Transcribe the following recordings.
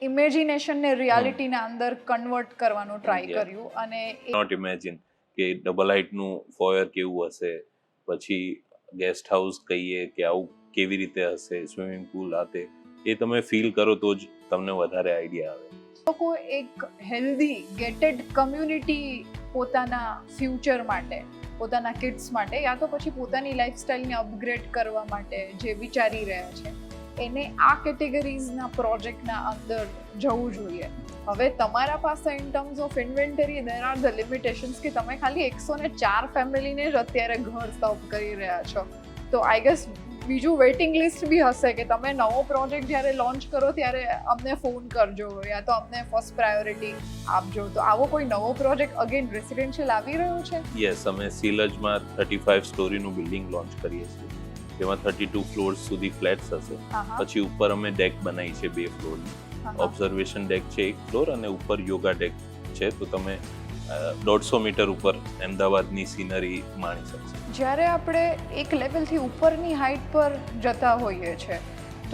ઇમેજિનેશનને રિયાલિટીના અંદર કન્વર્ટ કરવાનું try Yeah. કર્યું અને નોટ ઇમેજિન કે ડબલ હાઇટનું ફોયર કેવું હશે, પછી ગેસ્ટ હાઉસ કહીએ કે આવું કેવી રીતે હશે, સ્વિમિંગ પુલ આ તે, એ તમે ફીલ કરો તો જ તમને વધારે આઈડિયા આવે. લોકો એક હેલ્ધી ગેટેડ કમ્યુનિટી પોતાના ફ્યુચર માટે, પોતાના કિડ્સ માટે, યા તો પછી પોતાની લાઈફસ્ટાઈલને અપગ્રેડ કરવા માટે જે વિચારી રહ્યા છે એને આ કેટેગરીઝના પ્રોજેક્ટના અંદર જવું જોઈએ. હવે તમારા પાસે in terms of inventory there are the limitations કે તમે ખાલી 104 ફેમિલીને જ અત્યારે ઘર સર્વ કરી રહ્યા છો. તો આઈ ગેસ બીજું વેઇટિંગ લિસ્ટ બી હશે કે તમે નવો પ્રોજેક્ટ જ્યારે લોન્ચ કરો ત્યારે અમને ફોન કરજો યા તો અમને ફર્સ્ટ પ્રાયોરિટી આપજો. તો આવો કોઈ નવો પ્રોજેક્ટ અગેન રેસિડેન્શિયલ આવી રહ્યો છે? યસ, અમે સિલજમાં 35 સ્ટોરીનું બિલ્ડિંગ લોન્ચ કરીએ છીએ, જેમાં 32 ફ્લોર્સ સુધી ફ્લેટ્સ હશે. પછી ઉપર અમે ડેક બનાવી છે 2 ફ્લોરની. ઓબ્ઝર્વેશન ડેક છે 1 ફ્લોર અને ઉપર યોગા ડેક છે, તો તમે 150 મીટર ઉપર અમદાવાદની સીનરી માણી શકશો. જ્યારે આપણે એક લેવલથી ઉપરની હાઇટ પર જતા હોઈએ છીએ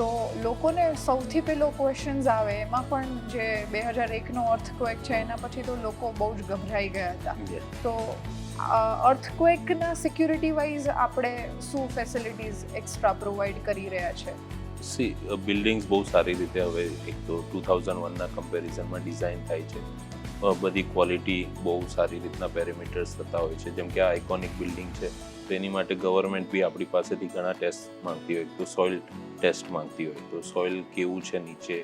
તો લોકોને સૌથી પહેલો ક્વેશ્ચન્સ આવે, એમાં પણ જે 2001નો અર્થક્વેક છે એના પછી તો લોકો બહુ જ ગભરાઈ ગયા હતા. તો અર્થક્વેકના સિક્યુરિટી વાઇઝ આપણે શું ફેસિલિટીઝ એક્સ્ટ્રા પ્રોવાઈડ કરી રહ્યા છે? બિલ્ડિંગ્સ બહુ સારી રીતે હવે એક તો 2001ના કમ્પેરિઝનમાં ડિઝાઇન થાય છે. બધી ક્વોલિટી બહુ સારી રીતના પેરામીટર્સ થતા હોય છે. જેમ કે આ આઇકોનિક બિલ્ડિંગ છે તો એની માટે ગવર્મેન્ટ બી આપણી પાસેથી ઘણા ટેસ્ટ માંગતી હોય. તો સોઇલ ટેસ્ટ માંગતી હોય, તો સોઇલ કેવું છે નીચે,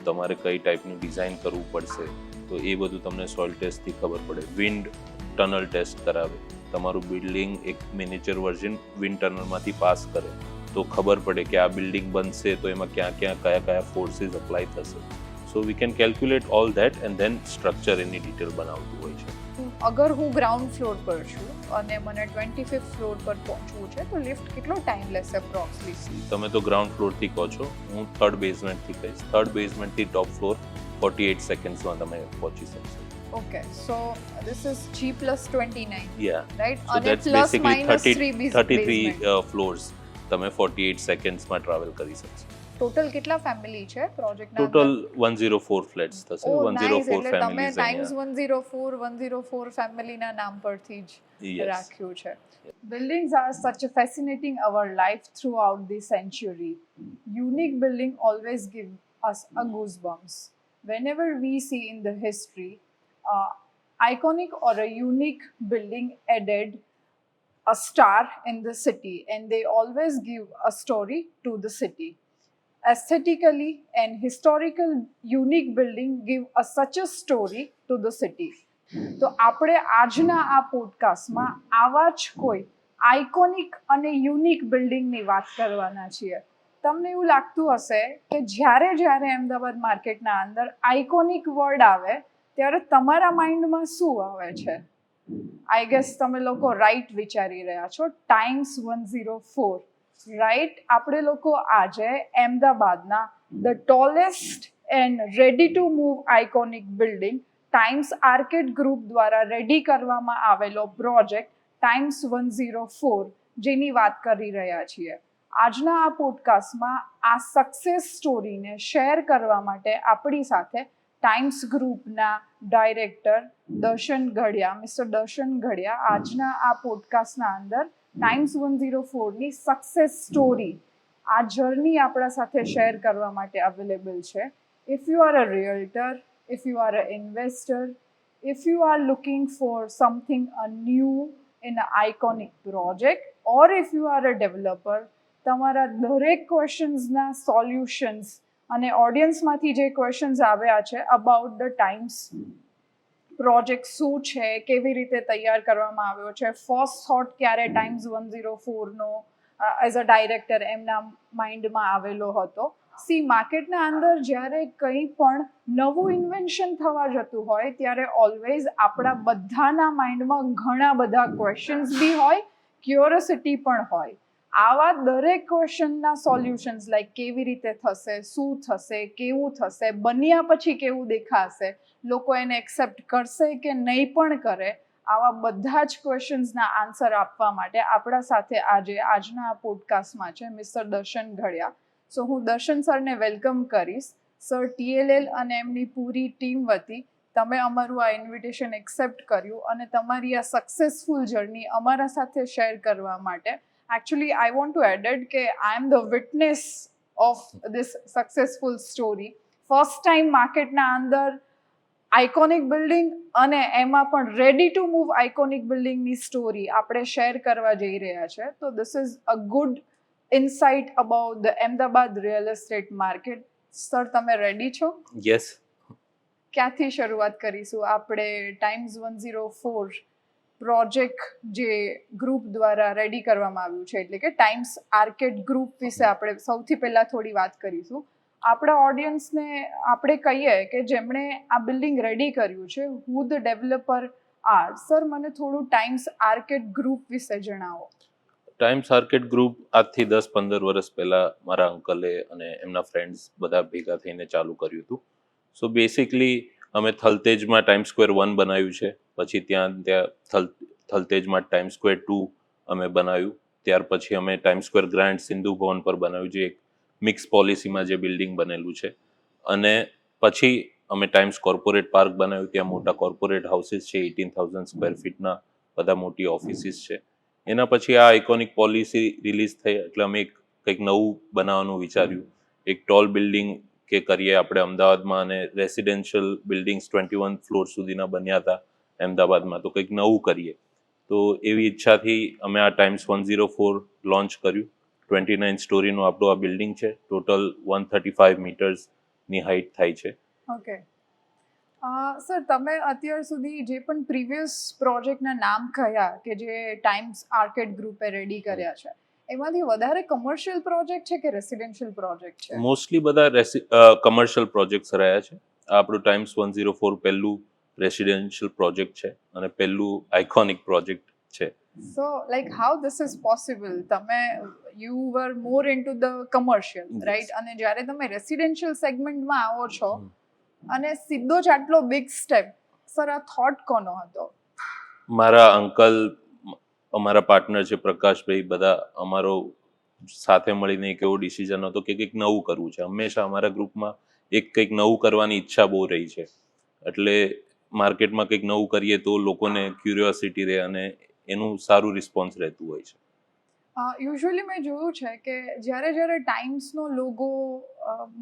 તમારે કઈ ટાઈપનું ડિઝાઇન કરવું પડશે, તો એ બધું તમને સોઇલ ટેસ્ટથી ખબર પડે. વિન્ડ ટનલ ટેસ્ટ કરાવે, તમારું બિલ્ડિંગ એક મિનિચર વર્ઝન વિન્ડ ટનલમાંથી પાસ કરે તો ખબર પડે કે આ બિલ્ડિંગ બનશે તો એમાં ક્યાં કયા ફોર્સીસ અપ્લાય થશે. So we can calculate all that and then structure એની ડિટેલ બનાવતું હોય છે. અગર હું ગ્રાઉન્ડ ફ્લોર પર છું અને મને 25th ફ્લોર પર પહોંચવું છે તો લિફ્ટ કેટલો ટાઈમ લેશે એપ્રોક્સિમેટલી? તમે તો ગ્રાઉન્ડ ફ્લોરથી કહો છો, હું થર્ડ બેઝમેન્ટથી કહીશ. થર્ડ બેઝમેન્ટથી ટોપ ફ્લોર 48 સેકન્ડ્સમાં તમે પહોંચી શકશો. Okay, so this is G+29. Yeah, right, so અને that's plus basically minus 33 floors તમે 48 સેકન્ડ્સમાં ટ્રાવેલ કરી શકશો. ટોટલ કેટલા ફેમિલી છે પ્રોજેક્ટના? ટોટલ 104 ફ્લેટ્સ થશે. 104 એટલે તમે ફેમિલીઝ ટાઈમ્સ 104 ફેમિલીના નામ પરથી જ રાખ્યું છે. Buildings are such a fascinating our life throughout the century. Unique building always give us a goosebumps. Whenever we see in the history, iconic or a unique building added a star in the city and they always give a story to the city. Aesthetically and historical unique building give us such a story to the city. તો આપણે આજના આ પોડકાસ્ટમાં આવા જ કોઈ iconic અને unique બિલ્ડિંગની વાત કરવાના છીએ. તમને એવું લાગતું હશે કે જ્યારે અમદાવાદ માર્કેટના અંદર આઇકોનિક વર્ડ આવે ત્યારે તમારા માઇન્ડમાં શું આવે છે? આઈ ગેસ તમે લોકો રાઈટ વિચારી રહ્યા છો. ટાઈમ્સ 104. રાઈટ, આપણે લોકો આજે અમદાવાદના the tallest and ready to move iconic building times arcade group દ્વારા રેડી કરવામાં આવેલો પ્રોજેક્ટ ટાઈમ્સ 104 જેની વાત કરી રહ્યા છીએ. આજના આ પોડકાસ્ટમાં આ સક્સેસ સ્ટોરીને શેર કરવા માટે આપણી સાથે ટાઈમ્સ ગ્રુપના ડાયરેક્ટર દર્શન ઘડિયા, મિસ્ટર દર્શન ઘડિયા આજના આ પોડકાસ્ટના અંદર ટાઈમ્સ 104ની સક્સેસ સ્ટોરી, આ જર્ની આપણા સાથે શેર કરવા માટે અવેલેબલ છે. If you are a realtor, if you are a investor, if you are looking for something a new in a iconic project or if you are a developer, તમારા દરેક ક્વેશ્ચન્સના solutions અને ઓડિયન્સમાંથી જે questions આવ્યા છે about the times project શું છે, કેવી રીતે તૈયાર કરવામાં આવ્યો છે, ફર્સ્ટ થોટ ક્યારે ટાઈમ્સ 104નો એઝ અ ડાયરેક્ટર એમના માઇન્ડમાં આવેલો હતો. માર્કેટના અંદર જ્યારે કંઈ પણ નવું ઇન્વેન્શન થવા જતું હોય ત્યારે ઓલવેઝ આપણા બધાના માઇન્ડમાં ઘણા બધા ક્વેશ્ચન્સ બી હોય, ક્યુરિયોસિટી પણ હોય. આવા દરેક ક્વેશ્ચનના સોલ્યુશન્સ લાઈક કેવી રીતે થશે, શું થશે, કેવું થશે, બન્યા પછી કેવું દેખાશે, લોકો એને એક્સેપ્ટ કરશે કે નહીં પણ કરે, આવા બધા જ ક્વેશ્ચન્સના આન્સર આપવા માટે આપણા સાથે આજના આ પોડકાસ્ટમાં છે મિસ્ટર દર્શન ઘડિયા. સો હું દર્શન સરને વેલકમ કરીશ. સર TLL અને એમની પૂરી ટીમ વતી તમે અમારું આ ઇન્વિટેશન એક્સેપ્ટ કર્યું અને તમારી આ સક્સેસફુલ જર્ની અમારા સાથે શેર કરવા માટે. Actually I want to added કે I am the witness of this successful story. First time માર્કેટના અંદર આઇકોનિક બિલ્ડિંગ અને એમાં પણ રેડી ટુ મૂવ આઇકોનિક બિલ્ડિંગની સ્ટોરી આપણે શેર કરવા જઈ રહ્યા છે. તો this is a good insight about the Ahmedabad real estate market. Sir, તમે રેડી છો? યસ. ક્યાંથી શરૂઆત કરીશું? આપણે ટાઈમ્સ 104 પ્રોજેક્ટ જે ગ્રુપ દ્વારા રેડી કરવામાં આવ્યું છે, એટલે કે ટાઈમ્સ આર્કેડ ગ્રુપ વિશે આપણે સૌથી પહેલાં થોડી વાત કરીશું. આપણા ઓડિયન્સને આપણે કહીએ કે જેમણે આ બિલ્ડિંગ રેડી કર્યું છે, હુ ધ ડેવલપર આર. સર, મને થોડું ટાઈમ્સ આર્કેડ ગ્રુપ વિશે જણાવો. ટાઈમ્સ આર્કેડ ગ્રુપ આજથી 10-15 વર્ષ પહેલાં મારા અંકલે અને એમના ફ્રેન્ડ્સ બધા ભેગા થઈને ચાલુ કર્યું હતું. સો બેસિકલી અમે થલતેજમાં ટાઈમ સ્ક્વેર 1 બનાવ્યું છે, પછી ત્યાં થલતેજમાં ટાઈમ સ્ક્વેર 2 અમે બનાવ્યું, ત્યાર પછી અમે time square grand Sindhu Bhavan પર બનાવ્યું, જે એક મિક્સ પોલિસીમાં જે બિલ્ડિંગ બનેલું છે. અને પછી અમે ટાઈમ્સ કોર્પોરેટ પાર્ક બનાવ્યું, ત્યાં મોટા કોર્પોરેટ હાઉસીસ છે, 18,000 સ્ક્વેર ફીટના બધા મોટી ઓફિસીસ છે. એના પછી આ આઇકોનિક પોલિસી રિલીઝ થઈ એટલે અમે કંઈક નવું બનાવવાનું વિચાર્યું. એક ટોલ બિલ્ડિંગ કે કરીએ આપણે અમદાવાદમાં, અને રેસિડેન્શિયલ બિલ્ડિંગ્સ 21 ફ્લોર સુધીના બન્યા હતા અમદાવાદમાં, તો કંઈક નવું કરીએ. તો એવી ઈચ્છાથી અમે આ ટાઈમ્સ 104 લોન્ચ કર્યું. 29 સ્ટોરીનું આપણું આ બિલ્ડિંગ છે. ટોટલ 135 મીટર્સની હાઇટ થાય છે. ઓકે. સર, તમે અત્યાર સુધી જે પણ પ્રીવિયસ પ્રોજેક્ટના નામ કહ્યા કે જે ટાઈમ્સ આર્કેડ ગ્રુપે રેડી કર્યા છે, એમાંથી વધારે કમર્શિયલ પ્રોજેક્ટ છે કે રેસિડેન્શિયલ પ્રોજેક્ટ છે? મોસ્ટલી બધા કમર્શિયલ પ્રોજેક્ટ્સ રહ્યા છે. આપણું ટાઈમ્સ 104 પહેલું રેસિડેન્શિયલ પ્રોજેક્ટ છે અને પહેલું આઇકોનિક પ્રોજેક્ટ છે. So like how this is possible? તમે you were more into the commercial, right? અને જ્યારે તમે રેસિડેન્શિયલ સેગમેન્ટમાં આવો છો અને સીધો જ આટલો બિગ સ્ટેપ, સર, આ થોટ કોનો હતો? મારા અંકલ, અમારા પાર્ટનર છે પ્રકાશભાઈ, બધા અમારો સાથે મળીને એક એવો ડિસિઝન હતો કે કંઈક નવું કરવું છે. હંમેશા અમારા ગ્રુપમાં કંઈક નવું કરવાની ઈચ્છા બહુ રહી છે. એટલે માર્કેટમાં કંઈક નવું કરીએ તો લોકોને ક્યુરિયોસિટી રહે અને એનું સારું રિસ્પોન્સ રહેતું હોય છે. યુઝ્યુઅલી મેં જોયું છે કે જ્યારે ટાઈમ્સનો લોગો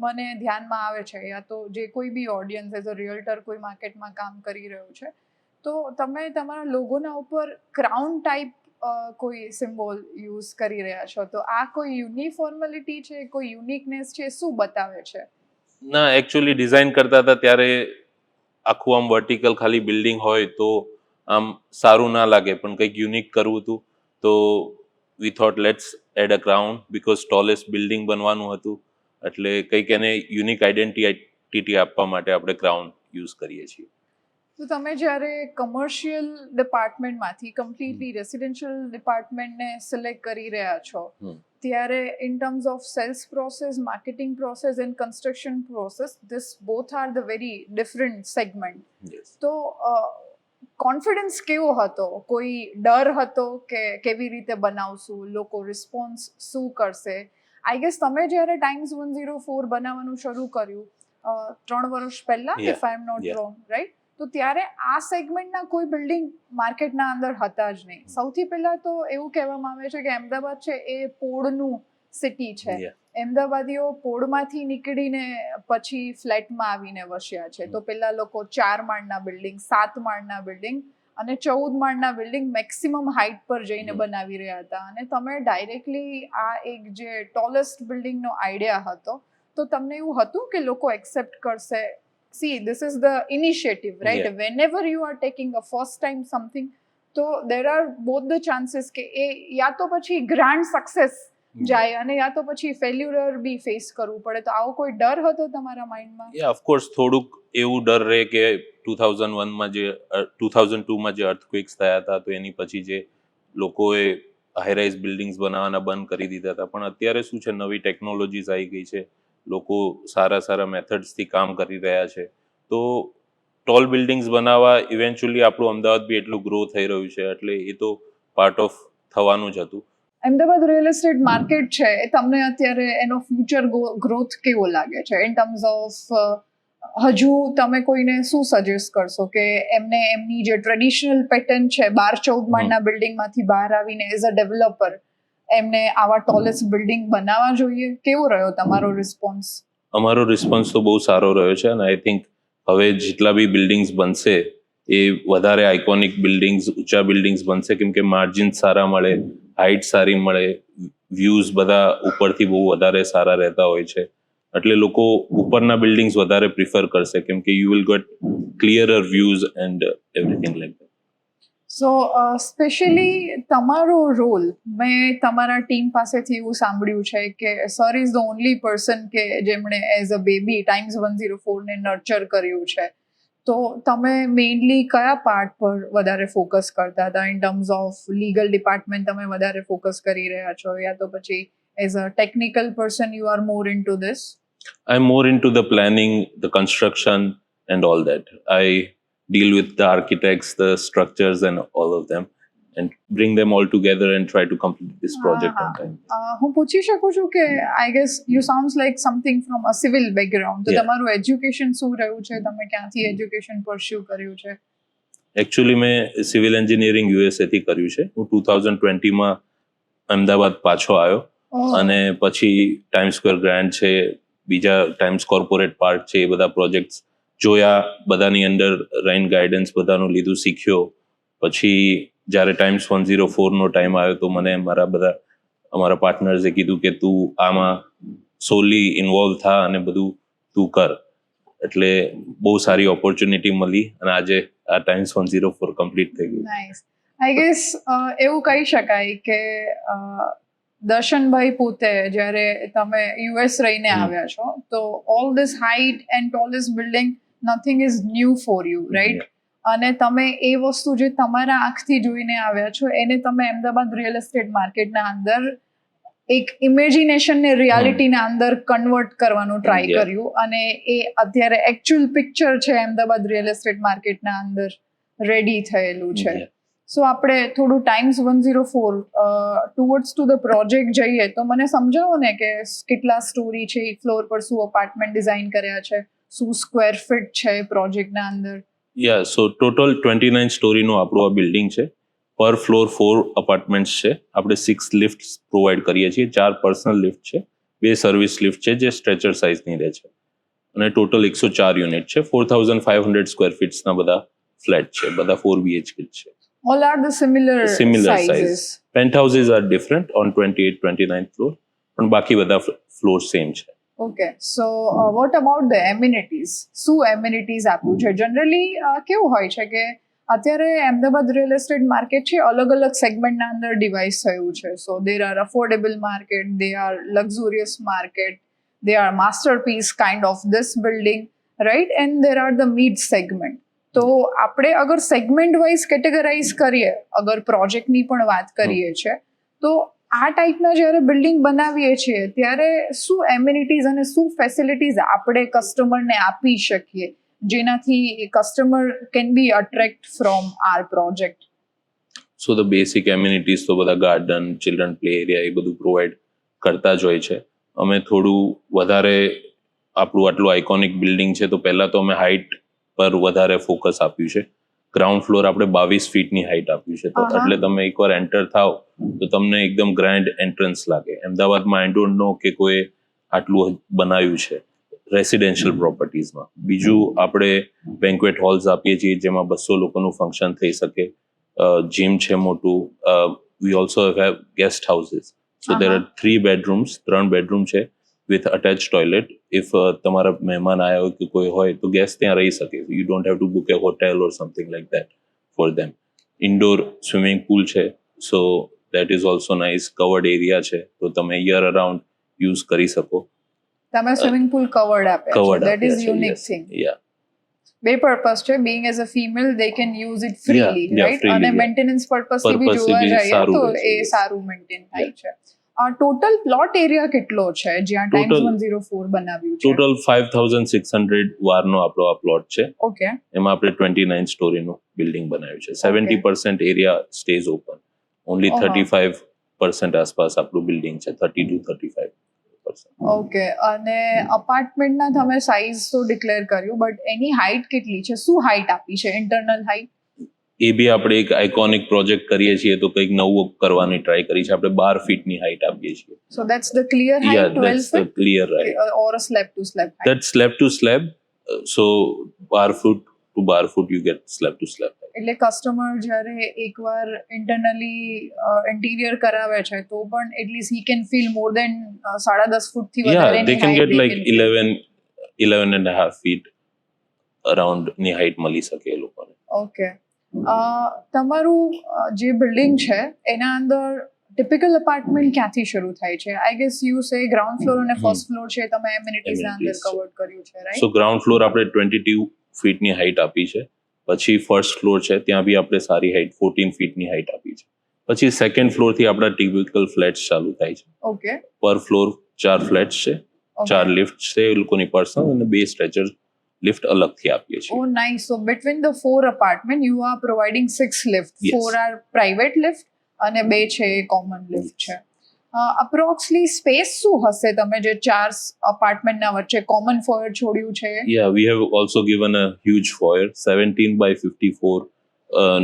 મને ધ્યાનમાં આવે છે, યા તો જે કોઈ બી ઓડિયન્સ એઝ અ રિયલ્ટર કોઈ માર્કેટમાં કામ કરી રહ્યું છે, તો તમે તમારા લોગોના ઉપર ક્રાઉન ટાઈપ કોઈ સિમ્બોલ યુઝ કરી રહ્યા છો. તો આ કોઈ યુનિફોર્માલિટી છે, કોઈ યુનિકનેસ છે, શું બતાવે છે? ના, એકચ્યુઅલી ડિઝાઇન કરતા હતા ત્યારે આખું આમ વર્ટિકલ ખાલી બિલ્ડિંગ હોય તો આમ સારું ના લાગે, પણ કંઈક યુનિક કરવું હતું. તો we thought let's add a crown, because tallest building બનવાનું હતું. એટલે કંઈક એને યુનિક આઈડેન્ટિટી આપવા માટે આપણે ક્રાઉન યુઝ કરીએ છીએ. તો તમે જ્યારે કમર્શિયલ ડિપાર્ટમેન્ટમાંથી કમ્પ્લીટલી રેસિડેન્શિયલ ડિપાર્ટમેન્ટને સિલેક્ટ કરી રહ્યા છો, ત્યારે in terms of sales process, marketing process and construction process, this both are the very different segment. તો કોન્ફિડન્સ કેવો હતો? કોઈ ડર હતો કે કેવી રીતે બનાવશું, લોકો રિસ્પોન્સ શું કરશે? આઈ ગેસ તમે જ્યારે ટાઈમ્સ 104 બનાવવાનું શરૂ કર્યું 3 વર્ષ પહેલા, if I am not wrong, right? તો ત્યારે આ સેગમેન્ટના કોઈ બિલ્ડિંગ માર્કેટના અંદર હતા જ નહીં. સૌથી પહેલા તો એવું કહેવામાં આવે છે કે અમદાવાદ છે એ પોળનું સિટી છે. અમદાવાદીઓ પોળમાંથી નીકળીને પછી ફ્લેટમાં આવીને વસ્યા છે. તો પહેલા લોકો 4 માળના બિલ્ડિંગ, 7 માળના બિલ્ડિંગ અને 14 માળના બિલ્ડિંગ મેક્સિમમ હાઇટ પર જઈને બનાવી રહ્યા હતા. અને તમે ડાયરેક્ટલી આ એક જે ટોલેસ્ટ બિલ્ડિંગનો આઈડિયા હતો, તો તમને એવું હતું કે લોકો એક્સેપ્ટ કરશે? See, this is the initiative, right? Yeah. Whenever you are taking a first time something, so there are both the chances કે એ યા તો પછી ગ્રાન્ડ સક્સેસ જાય અને યા તો પછી ફેલ્યુર બી ફેસ કરવું પડે. તો આવો કોઈ ડર હતો તમારા માઇન્ડમાં? ઓફકોર્સ થોડુંક એવું ડર રહે કે 2002માં જે અર્થક્વેક્સ થયા હતા, તો એની પછી જે લોકોએ હાઈ રાઇઝ બિલ્ડિંગ્સ બનાવવાના બંધ કરી દીધા હતા. પણ અત્યારે શું છે, નવી ટેકનોલોજીસ આવી ગઈ છે, લોકો સારા મેથડ્સથી કામ કરી રહ્યા છે. તો ટોલ બિલ્ડિંગ્સ બનાવવા ઇવેન્ચ્યુઅલી આપણું અમદાવાદ બી એટલું ગ્રો થઈ રહ્યું છે, એટલે એ તો પાર્ટ ઓફ થવાનું જ હતું. અમદાવાદ રિયલ એસ્ટેટ માર્કેટ છે એ તમને અત્યારે એનો ફ્યુચર ગ્રોથ કેવો લાગે છે ઇન ટર્મ્સ ઓફ હજુ તમે કોઈને શું સજેસ્ટ કરશો કે એમને એમની જે ટ્રેડિશનલ પેટર્ન છે 12-14 માળના બિલ્ડિંગમાંથી બહાર આવીને એઝ અ ડેવલપર એમને આવા ટોલેસ્ટ બિલ્ડિંગ બનાવવા જોઈએ? કેવો રહ્યો તમારો રિસ્પોન્સ? અમારો રિસ્પોન્સ તો બહુ સારો રહ્યો છે અને આઈ થિંક હવે જેટલા બી બિલ્ડિંગ્સ બનશે એ વધારે આઇકોનિક બિલ્ડિંગ્સ, ઊંચા બિલ્ડિંગ્સ બનશે, કેમ કે માર્જિન સારા મળે, હાઇટ સારી મળે, વ્યૂઝ બધા ઉપરથી બહુ વધારે સારા રહેતા હોય છે, એટલે લોકો ઉપરના બિલ્ડિંગ્સ વધારે પ્રિફર કરશે, કેમ કે you will get clearer views and everything like that. So specially તમારો રોલ, મેં તમારા ટીમ પાસેથી એવું સાંભળ્યું છે કે sir is the only person કે જેમણે એઝ અ બેબી ટાઈમ્સ 104 ને નર્ચર કર્યું છે. તો તમે મેઇનલી કયા પાર્ટ પર વધારે ફોકસ કરતા હતા? In terms of legal department તમે વધારે ફોકસ કરી રહ્યા છો, યા તો પછી as a technical person you are more in two this? I am more into the planning, the construction and all that. I deal with the architects, the structures and all of them and bring them all together and try to complete this project on time. હું પૂછી શકું છું કે I guess you sounds like something from a civil background, તો Yeah. તમારું education શું રહ્યું છે? તમે ક્યાંથી એજ્યુકેશન પરસ્યુ કર્યું છે? એકચ્યુઅલી મેં સિવિલ એન્જિનિયરિંગ USA થી કર્યું છે. હું 2020માં અમદાવાદ પાછો આવ્યો અને પછી ટાઈમ સ્ક્વેર ગ્રાન્ડ છે, બીજા ટાઈમ્સ કોર્પોરેટ પાર્ક છે, એ બધા પ્રોજેક્ટ્સ જોયા, બધાની અંદર રહીને ગાઈડન્સ બધાનું લીધું, શીખ્યો. પછી જ્યારે ટાઈમ્સ 104નો ટાઈમ આવ્યો તો મને અમારા પાર્ટનર્સે કીધું કે તું આમાં સોલી ઇન્વોલ્વ થા અને બધું તું કર, એટલે બહુ સારી ઓપોર્ચ્યુનિટી મળી અને આજે આ ટાઈમ્સ 104 કમ્પ્લીટ થઈ ગયું. નાઇસ. આઈ ગેસ એવું કહી શકાય કે દર્શનભાઈ પોતે જ્યારે તમે યુએસ રહીને આવ્યા છો તો all this height and tallest building nothing is new for you, right? અને તમે એ વસ્તુ જે તમારા આંખથી જોઈને આવ્યા છો એને તમે અમદાવાદ રિયલ એસ્ટેટ માર્કેટના અંદર એક ઇમેજિનેશનને રિયાલિટીના અંદર કન્વર્ટ કરવાનું ટ્રાય કર્યું અને એ અત્યારે એકચ્યુઅલ પિક્ચર છે અમદાવાદ રિયલ એસ્ટેટ માર્કેટના અંદર રેડી થયેલું છે. સો આપણે થોડું times 104 towards to the project જઈએ તો મને સમજાવો ને કે કેટલા સ્ટોરી છે, ફ્લોર પર શું અપાર્ટમેન્ટ ડિઝાઇન કર્યા છે, શું સ્ક્વેર ફીટ છે પ્રોજેક્ટના અંદર? યા, સો ટોટલ 29 સ્ટોરીનું આપણું આ બિલ્ડિંગ છે. પર ફ્લોર 4 અપાર્ટમેન્ટ્સ છે. આપણે 6 લિફ્ટ પ્રોવાઈડ કરીએ છીએ. 4 પર્સનલ લિફ્ટ છે, 2 સર્વિસ લિફ્ટ છે જે સ્ટ્રેચર સાઇઝની રહે છે અને ટોટલ 104 યુનિટ છે. 4500 સ્ક્વેર ફીટ્સના બધા ફ્લેટ છે, બધા 4 BHK છે. All are the similar sizes. Size. Penthouses are different on 28, 29th floor, પણ બાકી બધા ફ્લોર સેમ છે. Okay, so what about the amenities? શું amenities આપ્યું છે? જનરલી કેવું હોય છે કે અત્યારે અમદાવાદ રિયલ એસ્ટેટ માર્કેટ છે અલગ અલગ સેગમેન્ટના અંદર ડિવાઇડ થયું છે. So there are affordable market, they are luxurious market, they are masterpiece kind of this building, right? And there are the mid segment. તો આપણે અગર સેગમેન્ટ વાઇઝ કેટેગરાઇઝ કરીએ, અગર પ્રોજેક્ટની પણ વાત કરીએ છીએ, તો આ ટાઈપના જ્યારે બિલ્ડિંગ બનાવીએ છીએ ત્યારે શું એમ્યુનિટીઝ અને શું ફેસિલિટીઝ આપણે કસ્ટમરને આપી શકીએ જેનાથી customer can be attract from our project? So the basic amenities તો બધા ગાર્ડન, ચિલ્ડ્રન પ્લે એરિયા એ બધું પ્રોવાઈડ કરતા જ હોય છે. અમે થોડું વધારે, આપણું આટલું આઇકોનિક બિલ્ડિંગ છે તો પહેલાં તો અમે હાઇટ પર વધારે ફોકસ આપ્યું છે. ગ્રાઉન્ડ ફ્લોર આપણે 22 ફીટની હાઇટ આપ્યું છે, તો એટલે તમે એકવાર એન્ટર થાવ તો તમને એકદમ ગ્રાન્ડ એન્ટ્રન્સ લાગે. અમદાવાદમાં આઈ ડોન્ટ નો કે કોઈ આટલું બનાવ્યું છે રેસિડેન્શિયલ પ્રોપર્ટીઝમાં. બીજું આપણે બેન્ક્વેટ હોલ્સ આપીએ છીએ જેમાં 200 લોકોનું ફંક્શન થઈ શકે. જીમ છે મોટું. We also have guest houses. So there R 3 બેડરૂમ્સ, 3 bedroom છે with attached toilet. If તમારા મહેમાન આવ્યા હોય કે કોઈ હોય તો ગેસ્ટ ત્યાં રહી શકે. You don't have to book a hotel or something like that for them. Indoor swimming pool છે, so that is also nice. Covered area છે તો તમે year around use કરી શકો. તમે સ્વિમિંગ પૂલ કવર્ડ આપ્યા છે, that is unique thing. Yeah. બે પર્પસ છે. Being as a female they can use it freely, right? અને મેન્ટેનન્સ પર્પસથી બી જોવા જઈએ તો એ સારું મેન્ટેન થાય છે. ટોટલ પ્લોટ એરિયા કેટલો છે જ્યાં ટાઈમ્સ 104 બનાવ્યું છે? ટોટલ 5600 વારનો આપણો આ પ્લોટ છે. ઓકે. એમાં આપણે 29 સ્ટોરીનું બિલ્ડિંગ બનાવ્યું છે. 70% એરિયા સ્ટેઝ ઓપન, ઓનલી 35 30% આસપાસ આપણું બિલ્ડિંગ છે, 30 to 35%. ઓકે, અને અપાર્ટમેન્ટના તમે સાઇઝ તો ડિક્લેર કર્યું, બટ એની હાઇટ કેટલી છે? શું હાઇટ આપી છે, ઇન્ટરનલ હાઇટ? એ બી આપણે એક આઇકોનિક પ્રોજેક્ટ કરીએ છીએ તો કંઈક નવું કરવાની ટ્રાય કરી છે. આપણે 12 ફીટની હાઇટ આપીએ છીએ. સો that's the clear height, 12 that's the feet? clear height. Or a slab to slab height? That's slab to slab. So 12 foot to 12 foot you get slab to slab height. એટલે customer જ્યારે એકવાર internally interior કરાવે છે તો પણ at least he can feel more than 10.5 ફૂટથી Yeah, વધારે they can get like 11 and a half feet around ની હાઇટ મળી શકે એ લોકોને. ઓકે, તમારું જે બિલ્ડિંગ છે એના અંદર ટિપિકલ અપાર્ટમેન્ટ ક્યાંથી શરૂ થાય છે? I guess you say ground floor અને ફર્સ્ટ ફ્લોર છે, તમે એમિનિટીઝના અંદર Amenities છે. કવર કર્યું છે, રાઈટ? સો ગ્રાઉન્ડ ફ્લોર આપણે 22 ફીટની હાઇટ આપી છે. પછી ફર્સ્ટ ફ્લોર છે ત્યાં બી આપણે સારી હાઇટ 14 ફીટની હાઇટ આપી છે. પછી સેકન્ડ ફ્લોરથી આપણા ટિપિકલ ફ્લેટ્સ ચાલુ થાય છે. ઓકે, પર ફ્લોર 4 ફ્લેટ્સ છે, 4 લિફ્ટ છે એ લોકોની પર્સનલ, અને 2 સ્ટ્રેચર લિફ્ટ અલગથી આપીએ છીએ. Oh, nice. So between the 4 apartment, you are providing 6 lifts. Yes. 4 are private lift અને 2 છે common lift છે. Approximately space શું હશે? તમે જે 4 અપાર્ટમેન્ટના વચ્ચે common foyer છોડ્યું છે. Yeah, we have also given a huge foyer, 17 by 54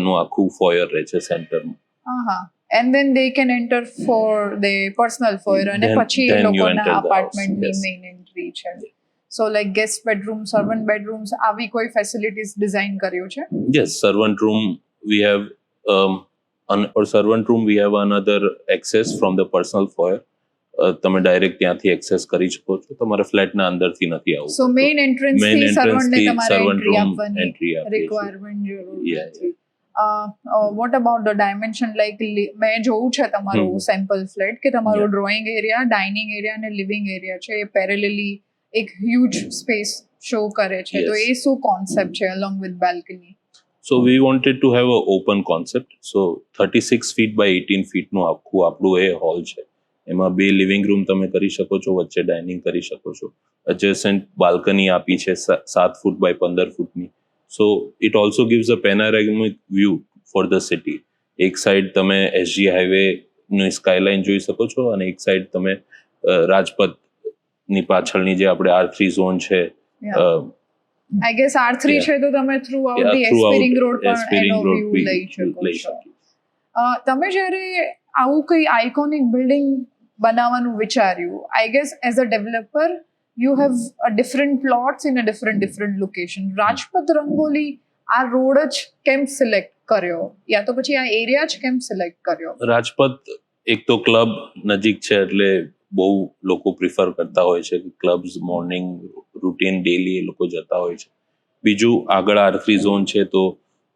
નું આખું foyer રહે છે સેન્ટરમાં. હા, and then they can enter for the personal foyer અને પછી એ then you લોકોના enter the house. અપાર્ટમેન્ટની Yes. Main entry છે. So like guest bedroom, servant bedrooms, આવી કોઈ ફેસિલિટીઝ ડિઝાઇન કર્યું છે? Yes, servant room we have for servant room we have another access from the personal foyer. તમે direct ત્યાંથી access કરી શકો છો, તમારે ફ્લેટના અંદરથી નથી આવવું. સો મેઇન એન્ટ્રન્સ Main થી entrance સર્વન્ટને થી તમારે servant એન્ટ્રી room આપવાની entry આપીએ છીએ. રિક્વાયરમેન્ટ જરૂર Yeah, નથી. What about the dimension? Like મેં જોયું છે તમારું સેમ્પલ ફ્લેટ કે તમારું Yeah. Drawing area, dining area અને લિવિંગ એરિયા છે એ પેરેલલી એક હ્યુજ સ્પેસ શો કરે છે. તો Yes. એ શું કોન્સેપ્ટ છે along with balcony? So we wanted to have a open concept. So 36 feet by 18 feet નું આખું આપણું એ હોલ છે. એમાં 2 લિવિંગ રૂમ તમે કરી શકો છો, વચ્ચે ડાઇનિંગ કરી શકો છો. એડજેસન્ટ બાલ્કની આપી છે 7 ફૂટ બાય 15 ફૂટની. So it also gives a પેનોરામિક view for the city. એક સાઈડ તમે એસજી હાઈવે નું સ્કાયલાઇન જોઈ શકો છો અને એક સાઈડ તમે રાજપથની પાછળની જે આપણે R3 ઝોન છે, આઈ ગેસ R3 Yeah. છે તો તમે થ્રુ આઉટ ધી એસ્પિરિંગ રોડ પણ એનો વ્યૂ લઈ શકો છો. તમે જ્યારે આવું કઈ આઇકોનિક બિલ્ડિંગ બનાવવાનું વિચાર્યું, I guess as a developer you have different plots in a different location. Rajpath rangoli આ રોડ જ કેમ સિલેક્ટ કર્યો, યા તો પછી આ એરિયા જ કેમ સિલેક્ટ કર્યો? રાજપથ એક તો ક્લબ નજીક છે એટલે બહુ લોકો પ્રિફર કરતા હોય છે કે ક્લબ્સ મોર્નિંગ રૂટીન ડેલી એ લોકો જતા હોય છે. બીજું આગળ R3 ઝોન છે તો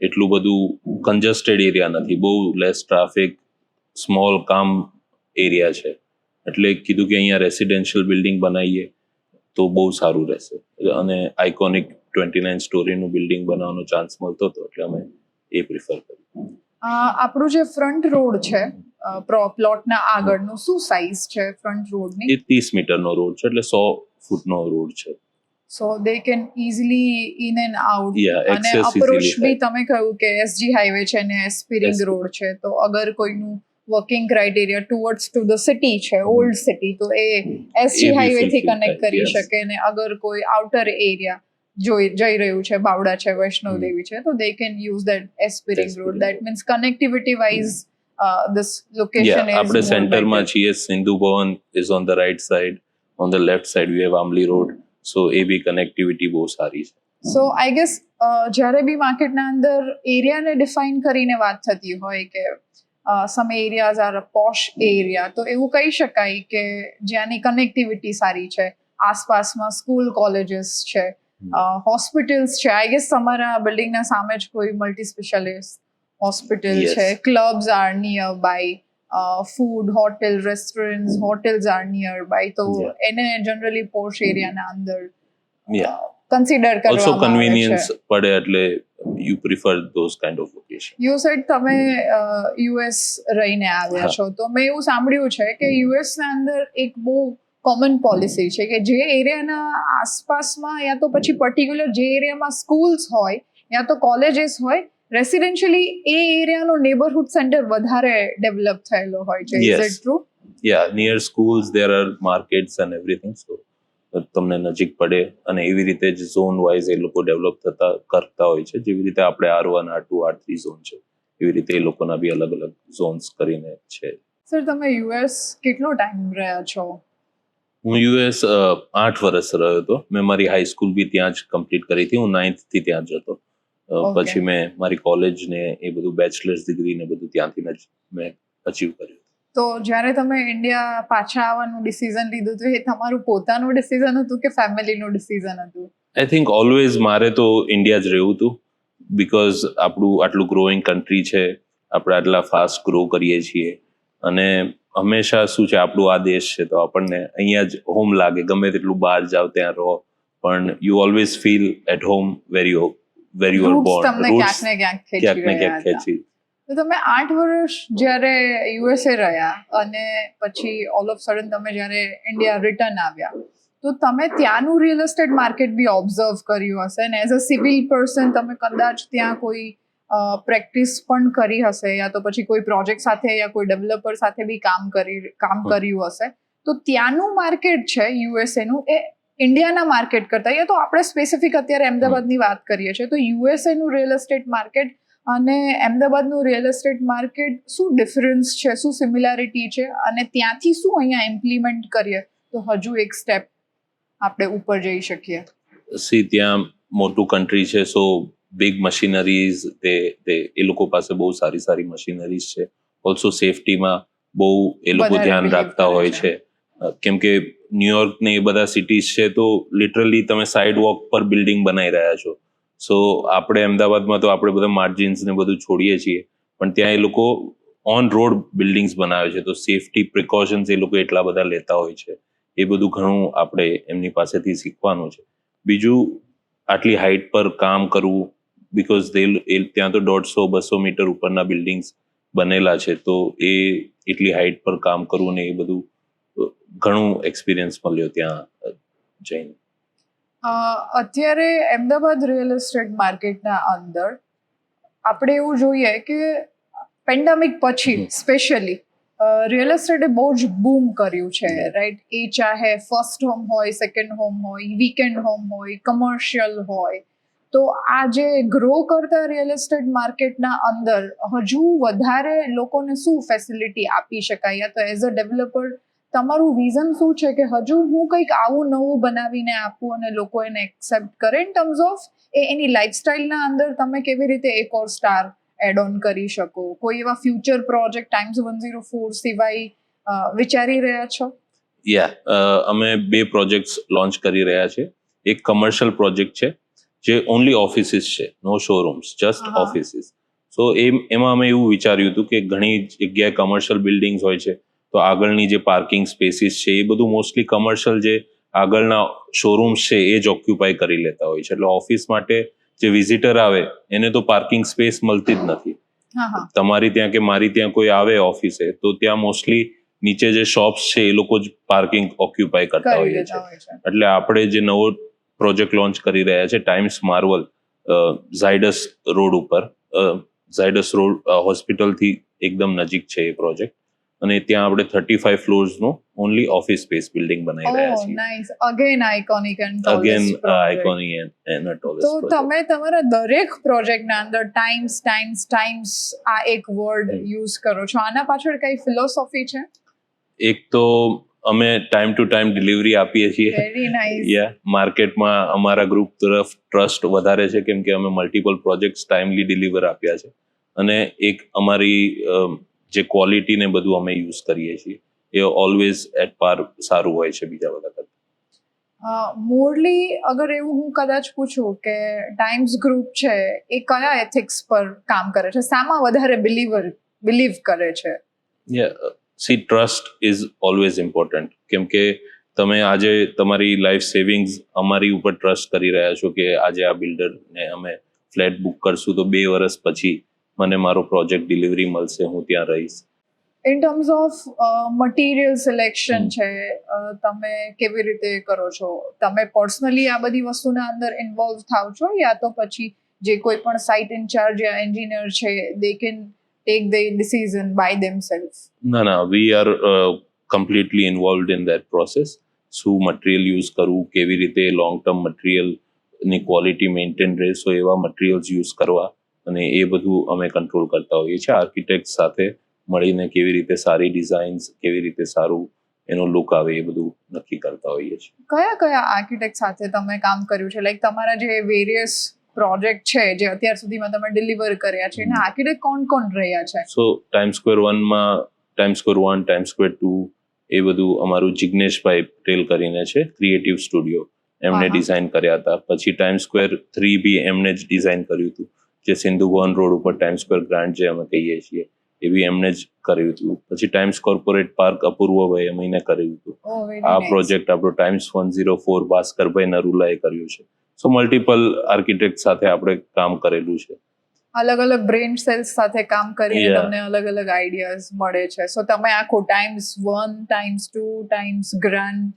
એટલું બધું કન્જસ્ટેડ એરિયા નથી, બહુ લેસ ટ્રાફિક, સ્મોલ કામ એરિયા છે. એટલે કીધું કે અહીંયા રેસિડેન્શિયલ બિલ્ડિંગ બનાવીએ તો બહુ સારું રહેશે, અને આઇકોનિક 29 સ્ટોરીનું બિલ્ડિંગ બનાવવાનો ચાન્સ મળતો હતો એટલે અમે એ પ્રિફર કર્યું. આપણું જે ફ્રન્ટ રોડ છે પ્લોટના આગળનું, શું સાઇઝ છે ફ્રન્ટ રોડની? એ 30 મીટરનો રોડ છે એટલે 100 ફૂટનો રોડ છે. So they can easily in and out. Yeah, અને access અપ્રોચ easily બી થાય. તમે કહ્યું કે એસજી હાઈવે છે ને એસ્પિરિંગ Yes. રોડ છે, તો અગર કોઈનું working criteria towards to the city છે, ઓલ્ડ સિટી, તો એ એસજી બી હાઈવે થી fulfill કનેક્ટ થાય, કરી yes. શકે. ને અગર કોઈ આઉટર એરિયા જઈ રહ્યું છે, બાવડા છે, વૈષ્ણવ દેવી છે, તો they can use that aspiring road. Aspiring દેટ road. Means connectivity wise this location is આપણે સેન્ટરમાં છીએ. Sindhu Bhavan is on the right side, on the left side we have Ambli road. So એ બી કનેક્ટિવિટી બહુ સારી છે. સો આઈ ગેસ જ્યારે બી માર્કેટના અંદર એરિયાને ડિફાઇન કરીને વાત થતી હોય કે some areas are a posh area, તો એવું કહી શકાય કે જ્યાંની કનેક્ટિવિટી સારી છે, આસપાસમાં સ્કૂલ કોલેજીસ છે, હોસ્પિટલ્સ છે. આઈ ગેસ તમારા બિલ્ડિંગના સામે જ કોઈ મલ્ટી સ્પેશિયાલિસ્ટ હોસ્પિટલ Yes. છે, clubs are nearby, food hotel restaurants hotels are nearby, તો Yeah. એને જનરલી પોશ એરિયાના અંદર Yeah. કન્સિડર ઓલ્સો કરવામાં આવે કન્વીનિયન્સ છે. પડે એટલે you prefer those kind of location. You sad તમે યુએસ રહીને આવ્યા હા. છો, તો મેં એવું સાંભળ્યું છે કે યુએસના અંદર એક બહુ કોમન પોલિસી છે કે જે એરિયાના આસપાસમાં યા તો પછી પર્ટિક્યુલર જે એરિયામાં સ્કૂલ્સ હોય યા તો કોલેજીસ હોય, રેસિડેન્શિયલી એ એરિયાનો નેબરહુડ સેન્ટર વધારે ડેવલપ થયેલો હોય છે. Is it true? Near schools there are markets and everything, so તમને નજીક પડે અને એવી રીતે જ ઝોન વાઇઝ એ લોકો ડેવલપ કરતા હોય છે. જેવી રીતે આપણે R1, R2, R3 ઝોન છે, એવી રીતે એ લોકોના બી અલગ અલગ ઝોન્સ કરીને છે. સર, તમે યુએસ કેટલો ટાઈમ રહ્યા છો? હું યુએસ 8 વર્ષ રહ્યો હતો. મેં મારી હાઈસ્કૂલ બી ત્યાં જ કમ્પ્લીટ કરી હતી. હું 9th થી ત્યાં જ હતો. પછી મેં મારી કોલેજ ને એ બધું બેચલર્સ ડિગ્રી ને બધું ત્યાંથી જ મેં અચીવ કર્યું. તો જ્યારે તમે ઇન્ડિયા પાછા આવવાનું ડિસિઝન લીધું હતું, એ તમારું પોતાનું ડિસિઝન હતું કે ફેમિલીનું ડિસિઝન હતું? આઈ થિંક ઓલવેઝ મારે તો ઇન્ડિયા જ રહેવું હતું, બિકોઝ આપણું આટલું ગ્રોઈંગ કન્ટ્રી છે, આપણે આટલા ફાસ્ટ ગ્રો કરીએ છીએ અને હંમેશા શું છે, આપણું આ દેશ છે તો આપણને અહીંયા જ હોમ લાગે. ગમે તેટલું બહાર જાઓ ત્યાં રહો, પણ you always feel at home where you are born. તમને ક્યાંક ને ક્યાંક ખેંચી. તો તમે 8 વર્ષ જ્યારે યુએસએ રહ્યા અને પછી ઓલ ઓફ સડન તમે જ્યારે ઇન્ડિયા રિટર્ન આવ્યા, તો તમે ત્યાંનું રિયલ એસ્ટેટ માર્કેટ બી ઓબ્ઝર્વ કર્યું હશે ને એઝ અ સિવિલ પર્સન તમે કદાચ ત્યાં કોઈ પ્રેક્ટિસ પણ કરી હશે, યા તો પછી કોઈ પ્રોજેક્ટ સાથે યા કોઈ ડેવલપર સાથે બી કામ કર્યું હશે. તો ત્યાંનું માર્કેટ છે યુએસએનું, એ ઇન્ડિયાના માર્કેટ કરતા, યા તો આપણે સ્પેસિફિક અત્યારે અમદાવાદની વાત કરીએ છીએ, તો યુએસએનું રિયલ એસ્ટેટ માર્કેટ અને અમદાવાદનું રિયલ એસ્ટેટ માર્કેટ શું ડિફરન્સ છે, શું સિમિલારિટી છે, અને ત્યાંથી શું અહીંયા ઇમ્પ્લિમેન્ટ કરીએ તો હજુ એક સ્ટેપ આપણે ઉપર જઈ શકીએ? ત્યાં મોટું કન્ટ્રી છે, સો બિગ મશીનરીઝ, એ લોકો પાસે બહુ સારી સારી મશીનરીઝ છે. ઓલ્સો સેફટીમાં બહુ એ લોકો ધ્યાન રાખતા હોય છે, કેમ કે ન્યુયોર્ક ને એ બધા સિટીઝ છે તો લિટરલી તમે સાઇડ વોક પર બિલ્ડિંગ બનાવી રહ્યા છો. સો આપણે અમદાવાદમાં તો આપણે બધા માર્જિન્સ ને બધું છોડીએ છીએ, પણ ત્યાં એ લોકો ઓન રોડ બિલ્ડિંગ્સ બનાવે છે, તો સેફટી પ્રિકોશન્સ એ લોકો એટલા બધા લેતા હોય છે. એ બધું ઘણું આપણે એમની પાસેથી શીખવાનું છે. બીજું, આટલી હાઇટ પર કામ કરવું, બિકોઝ ત્યાં તો 150-200 મીટર ઉપરના બિલ્ડિંગ્સ બનેલા છે, તો એ એટલી હાઇટ પર કામ કરવું ને એ બધું ઘણું એક્સપિરિયન્સ મળ્યો ત્યાં જઈને. અત્યારે અમદાવાદ રિયલ એસ્ટેટ માર્કેટના અંદર આપણે એવું જોઈએ કે પેન્ડેમિક પછી સ્પેશિયલી રિયલ એસ્ટેટે બહુ જ બૂમ કર્યું છે, રાઈટ? એ ચાહે ફર્સ્ટ હોમ હોય, સેકન્ડ હોમ હોય, વીકેન્ડ હોમ હોય, કમર્શિયલ હોય. તો આ જે ગ્રો કરતા રિયલ એસ્ટેટ માર્કેટના અંદર હજુ વધારે લોકોને શું ફેસિલિટી આપી શકાય, યા તો એઝ અ ડેવલપર તમારું વિઝન શું છે કે હજુ હું કંઈક આવું નવું બનાવીને આપું અને લોકો એને એક્સેપ્ટ કરે ઇન ટર્મ્સ ઓફ એની લાઇફસ્ટાઇલના અંદર તમે કેવી રીતે એક ઓર સ્ટાર એડ ઓન કરી શકો? કોઈ એવા ફ્યુચર પ્રોજેક્ટ ટાઈમ્સ 104 સિવાય વિચારી રહ્યા છો? અમે 2 પ્રોજેક્ટ્સ લોન્ચ કરી રહ્યા છે. એક કમર્શિયલ પ્રોજેક્ટ છે જે ઓનલી ઓફિસીસ છે, નો શોરૂમ્સ, જસ્ટ ઓફિસીસ. સો એમાં અમે એવું વિચાર્યું હતું કે ઘણી જગ્યાએ કમર્શિયલ બિલ્ડિંગ્સ હોય છે, તો આગળની જે પાર્કિંગ સ્પેસીસ છે એ બધું મોસ્ટલી કમર્શિયલ જે આગળના શોરૂમ્સ છે એ જ ઓક્યુપાય કરી લેતા હોય છે. એટલે ઓફિસ માટે જે વિઝિટર આવે એને તો પાર્કિંગ સ્પેસ મળતી જ નથી. તમારી ત્યાં કે મારી ત્યાં કોઈ આવે ઓફિસે તો ત્યાં મોસ્ટલી નીચે જે શોપ્સ છે એ લોકો જ પાર્કિંગ ઓક્યુપાય કરતા હોઈએ છે. એટલે આપણે જે નવો પ્રોજેક્ટ લોન્ચ કરી રહ્યા છે ટાઈમ્સ માર્વલ, ઝાયડસ રોડ ઉપર, ઝાયડસ રોડ હોસ્પિટલથી એકદમ નજીક છે એ પ્રોજેક્ટ, અને ત્યાં આપણે 35 ફ્લોર્સનો ઓનલી ઓફિસ સ્પેસ બિલ્ડિંગ બનાવી રહ્યા છીએ. Nice. Again iconic and tallest project. તો તમે તમારા દરેક પ્રોજેક્ટના અંદર ટાઈમ્સ આ એક વર્ડ યુઝ કરો છો, આના પાછળ કઈ ફિલોસોફી છે? એક તો અમે ટાઈમ ટુ ટાઈમ ડિલિવરી આપીએ છીએ. Very nice. માર્કેટમાં અમારા ગ્રુપ તરફ ટ્રસ્ટ વધારે છે, કેમ કે અમે મલ્ટિપલ પ્રોજેક્ટ્સ ટાઈમલી ડિલિવર આપ્યા છે, અને એક અમારી જે ક્વોલિટી ને બધું અમે યુઝ કરીએ છીએ એ ઓલવેઝ એટ પાર સારું હોય છે બીજા બધા કરતા. મોરલી, અગર એવું હું કદાચ પૂછું કે ટાઈમ્સ ગ્રુપ છે એ કયા એથિક્સ પર કામ કરે છે, શામાં વધારે બિલીવ કરે છે? C, trust is always important, કેમ કે તમે આજે તમારી લાઈફ સેવિંગ્સ અમારી ઉપર ટ્રસ્ટ કરી રહ્યા છો કે આજે આ બિલ્ડરને અમે ફ્લેટ બુક કરશું તો 2 વર્ષ પછી મને મારો પ્રોજેક્ટ ડિલિવરી મળશે, હું ત્યાં રહીશ. In terms of material selection છે, તમે કેવી રીતે કરો છો? તમે પર્સનલી આ બધી વસ્તુના અંદર ઇન્વોલ્વ થાવ છો, યા તો પછી જે કોઈ પણ સાઇટ ઇન્ચાર્જ યા એન્જિનિયર છે they can take the decision by themselves? ના, we are completely involved in that process. શું મટીરિયલ યુઝ કરવું, કેવી રીતે લોંગ ટર્મ મટીરિયલની ક્વોલિટી મેન્ટેન રહેશો એવા મટીરિયલ્સ યુઝ કરવા, અને એ બધું અમે કંટ્રોલ કરતા હોઈએ છીએ. આર્કિટેક્ટ સાથે મળીને કેવી રીતે સારી ડિઝાઇન્સ, કેવી રીતે સારું એનો લુક આવે એ બધું નક્કી કરતા હોઈએ છીએ. કયા આર્કિટેક્ટ સાથે તમે કામ કર્યું છે? લાઈક તમારા જે વેરિયસ પ્રોજેક્ટ છે જે અત્યાર સુધીમાં તમે ડિલિવર કર્યા છે એના આર્કિટેક્ટ કોણ રહ્યા છે? સો ટાઈમ સ્ક્વેર 1 ટાઈમ સ્ક્વેર 2 એ બધું અમારું જિગ્નેશભાઈ પટેલ કરીને છે, ક્રિએટિવ સ્ટુડિયો, એમણે ડિઝાઇન કર્યા હતા. પછી ટાઈમ સ્ક્વેર 3 બી એમણે જ ડિઝાઇન કર્યું હતું, જે સિંધુ ભવન રોડ ઉપર ટાઈમ સ્ક્વેર ગ્રાન્ડ જે અમે કહીએ છીએ એ બી એમણે જ કર્યું હતું. પછી ટાઈમ્સ કોર્પોરેટ પાર્ક અપૂર્વભાઈ અમીને કર્યું હતું. આ પ્રોજેક્ટ આપણો ટાઈમ્સ 104 ભાસ્કરભાઈ નરુલાએ કર્યું છે. સો મલ્ટિપલ આર્કિટેક્ટ સાથે આપણે કામ કરેલું છે. અલગ બ્રેન સેલ્સ સાથે કામ કરીને તમને અલગ આઈડિયાઝ મળે છે. સો તમે આખું Times 1, Times 2, Times grand,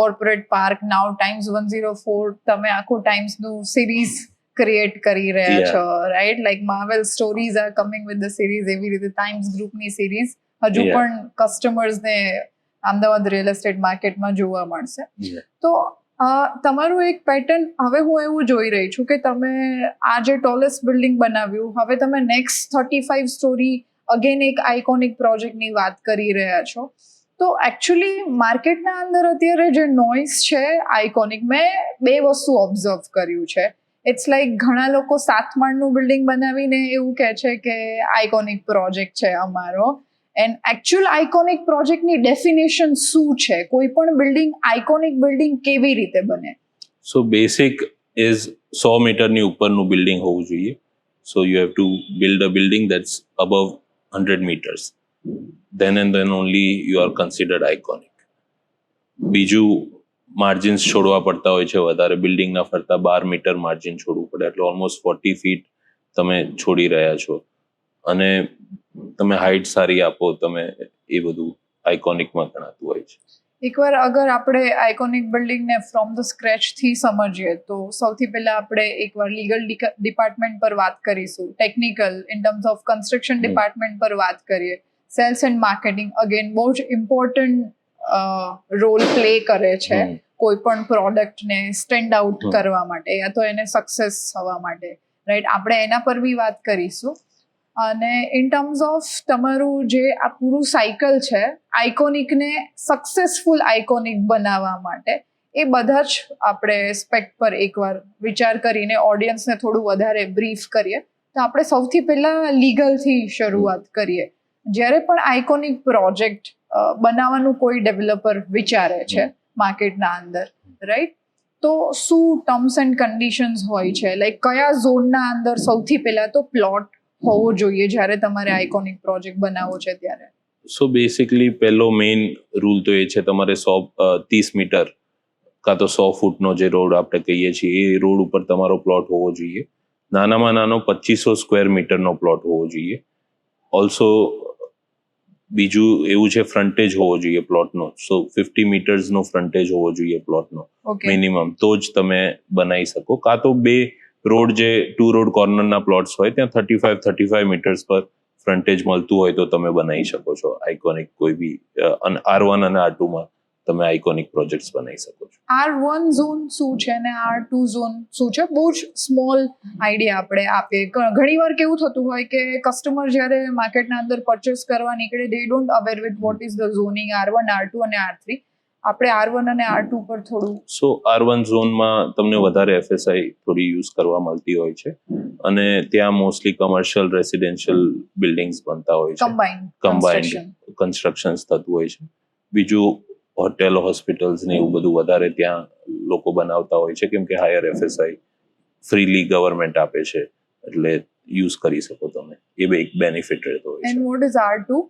corporate park, now Times 104, તમે આખું ટાઈમ્સ નું સિરીઝ ક્રિએટ કરી રહ્યા છો, right? Like Marvel stories R coming with the series, એવી રીતે ટાઈમ્સ ગ્રુપની સિરીઝ હજુ પણ કસ્ટમર્સને અમદાવાદ રિયલ એસ્ટેટ માર્કેટમાં જોવા મળશે. તો તમારું એક પેટર્ન હવે હું એવું જોઈ રહી છું કે તમે આ જે ટોલેસ્ટ બિલ્ડિંગ બનાવ્યું, હવે તમે નેક્સ્ટ 35 સ્ટોરી અગેન એક આઇકોનિક પ્રોજેક્ટની વાત કરી રહ્યા છો. તો એકચ્યુઅલી માર્કેટના અંદર અત્યારે જે નોઇઝ છે આઇકોનિક, મેં 2 વસ્તુ ઓબ્ઝર્વ કર્યું છે. ઇટ્સ લાઈક ઘણા લોકો 7 માળનું બિલ્ડિંગ બનાવીને એવું કહે છે કે આઇકોનિક પ્રોજેક્ટ છે અમારો. એન્ડ એકચ્યુઅલ આઇકોનિક પ્રોજેક્ટની ડેફિનેશન શું છે? કોઈ પણ બિલ્ડિંગ આઇકોનિક બિલ્ડિંગ કેવી રીતે બને? સો બેસિક ઇઝ 100 મીટરની ઉપરનું બિલ્ડિંગ હોવું જોઈએ. So you have to build a building that's above 100 meters. Then and then only you are considered iconic. બીજું માર્જિન્સ છોડવા પડતા હોય છે વધારે. બિલ્ડિંગના ફરતા 12 મીટર માર્જિન છોડવું પડે, એટલે ઓલમોસ્ટ 40 ફીટ તમે છોડી રહ્યા છો. અને તમે હાઇટ સારી આપો, તમે એ બધું આઇકોનિકમાં ગણાતું હોય છે. એકવાર અગર આપણે આઇકોનિક બિલ્ડિંગને ફ્રોમ ધ સ્ક્રેચ થી સમજીએ તો સૌથી પહેલા આપણે એકવાર લીગલ ડિપાર્ટમેન્ટ પર વાત કરીશું, technical in terms of construction department પર વાત કરીએ, સેલ્સ એન્ડ માર્કેટિંગ અગેન બહુ જ ઇમ્પોર્ટન્ટ રોલ પ્લે કરે છે કોઈ પણ પ્રોડક્ટને સ્ટેન્ડ આઉટ કરવા માટે યા તો એને સક્સેસ થવા માટે, રાઈટ? આપણે એના પર બી વાત કરીશું. અને ઇન ટર્મ્સ ઓફ તમારું જે આ પૂરું સાયકલ છે આઇકોનિકને સક્સેસફુલ આઇકોનિક બનાવવા માટે, એ બધા જ આપણે એસ્પેક્ટ પર એકવાર વિચાર કરીને ઓડિયન્સને થોડું વધારે બ્રીફ કરીએ. તો આપણે સૌથી પહેલા લીગલથી શરૂઆત કરીએ. જ્યારે પણ આઇકોનિક પ્રોજેક્ટ બનાવવાનું કોઈ ડેવલપર વિચારે છે માર્કેટના અંદર, રાઈટ? તો શું ટર્મ્સ એન્ડ કન્ડિશન્સ હોય છે? લાઈક કયા ઝોનના અંદર સૌથી પહેલા તો પ્લોટ હોવો જોઈએ જ્યારે તમારે આઇકોનિક પ્રોજેક્ટ બનાવવો છે ત્યારે? સો બેસિકલી પહેલો મેઇન રૂલ તો એ છે, તમારે 30 મીટર કાં તો 100 ફૂટનો જે રોડ આપણે કહીએ છીએ એ રોડ ઉપર તમારો પ્લોટ હોવો જોઈએ. નાનામાં નાનો 2500 સ્ક્વેર મીટરનો પ્લોટ હોવો જોઈએ. ઓલ્સો બીજું એવું છે, ફ્રન્ટેજ હોવો જોઈએ પ્લોટનો. સો 50 મીટર્સનો ફ્રન્ટેજ હોવો જોઈએ પ્લોટનો મિનિમમ, તો જ તમે બનાવી શકો. કાં તો 2 રોડ જે 2 રોડ કોર્નરના પ્લોટ્સ હોય ત્યાં 35 મીટર્સ પર ફ્રન્ટેજ મળતું હોય તો તમે બનાવી શકો છો આઇકોનિક કોઈ બી. R1 અને R2માં તમે આઇકોનિક પ્રોજેક્ટ્સ બનાવી શકો છો. R1 ઝોન શું છે અને R2 ઝોન શું છે? બહુ જ સ્મોલ આઈડિયા આપણે આપીએ. ઘણી વાર કેવું થતું હોય કે કસ્ટમર જ્યારે માર્કેટના અંદર પરચેસ કરવા નીકળે, દે don't aware with what is the zoning R1, R2 અને R3. આપણે R1 અને R2 પર થોડું. સો R1 ઝોનમાં તમને વધારે FSI થોડી યુઝ કરવા મળતી હોય છે અને ત્યાં મોસ્ટલી કમર્શિયલ રેસિડેન્શિયલ બિલ્ડિંગ્સ બનતા હોય છે, કમ્બાઇન્ડ કન્સ્ટ્રક્શન્સ થતું હોય છે. બીજું હોટેલ, હોસ્પિટલ્સ ને એવું બધું વધારે ત્યાં લોકો બનાવતા હોય છે, કેમ કે હાયર FSI ફ્રીલી ગવર્મેન્ટ આપે છે, એટલે યુઝ કરી શકો તમે. એ એક બેનિફિટ રહેતો હોય છે. And what is R2?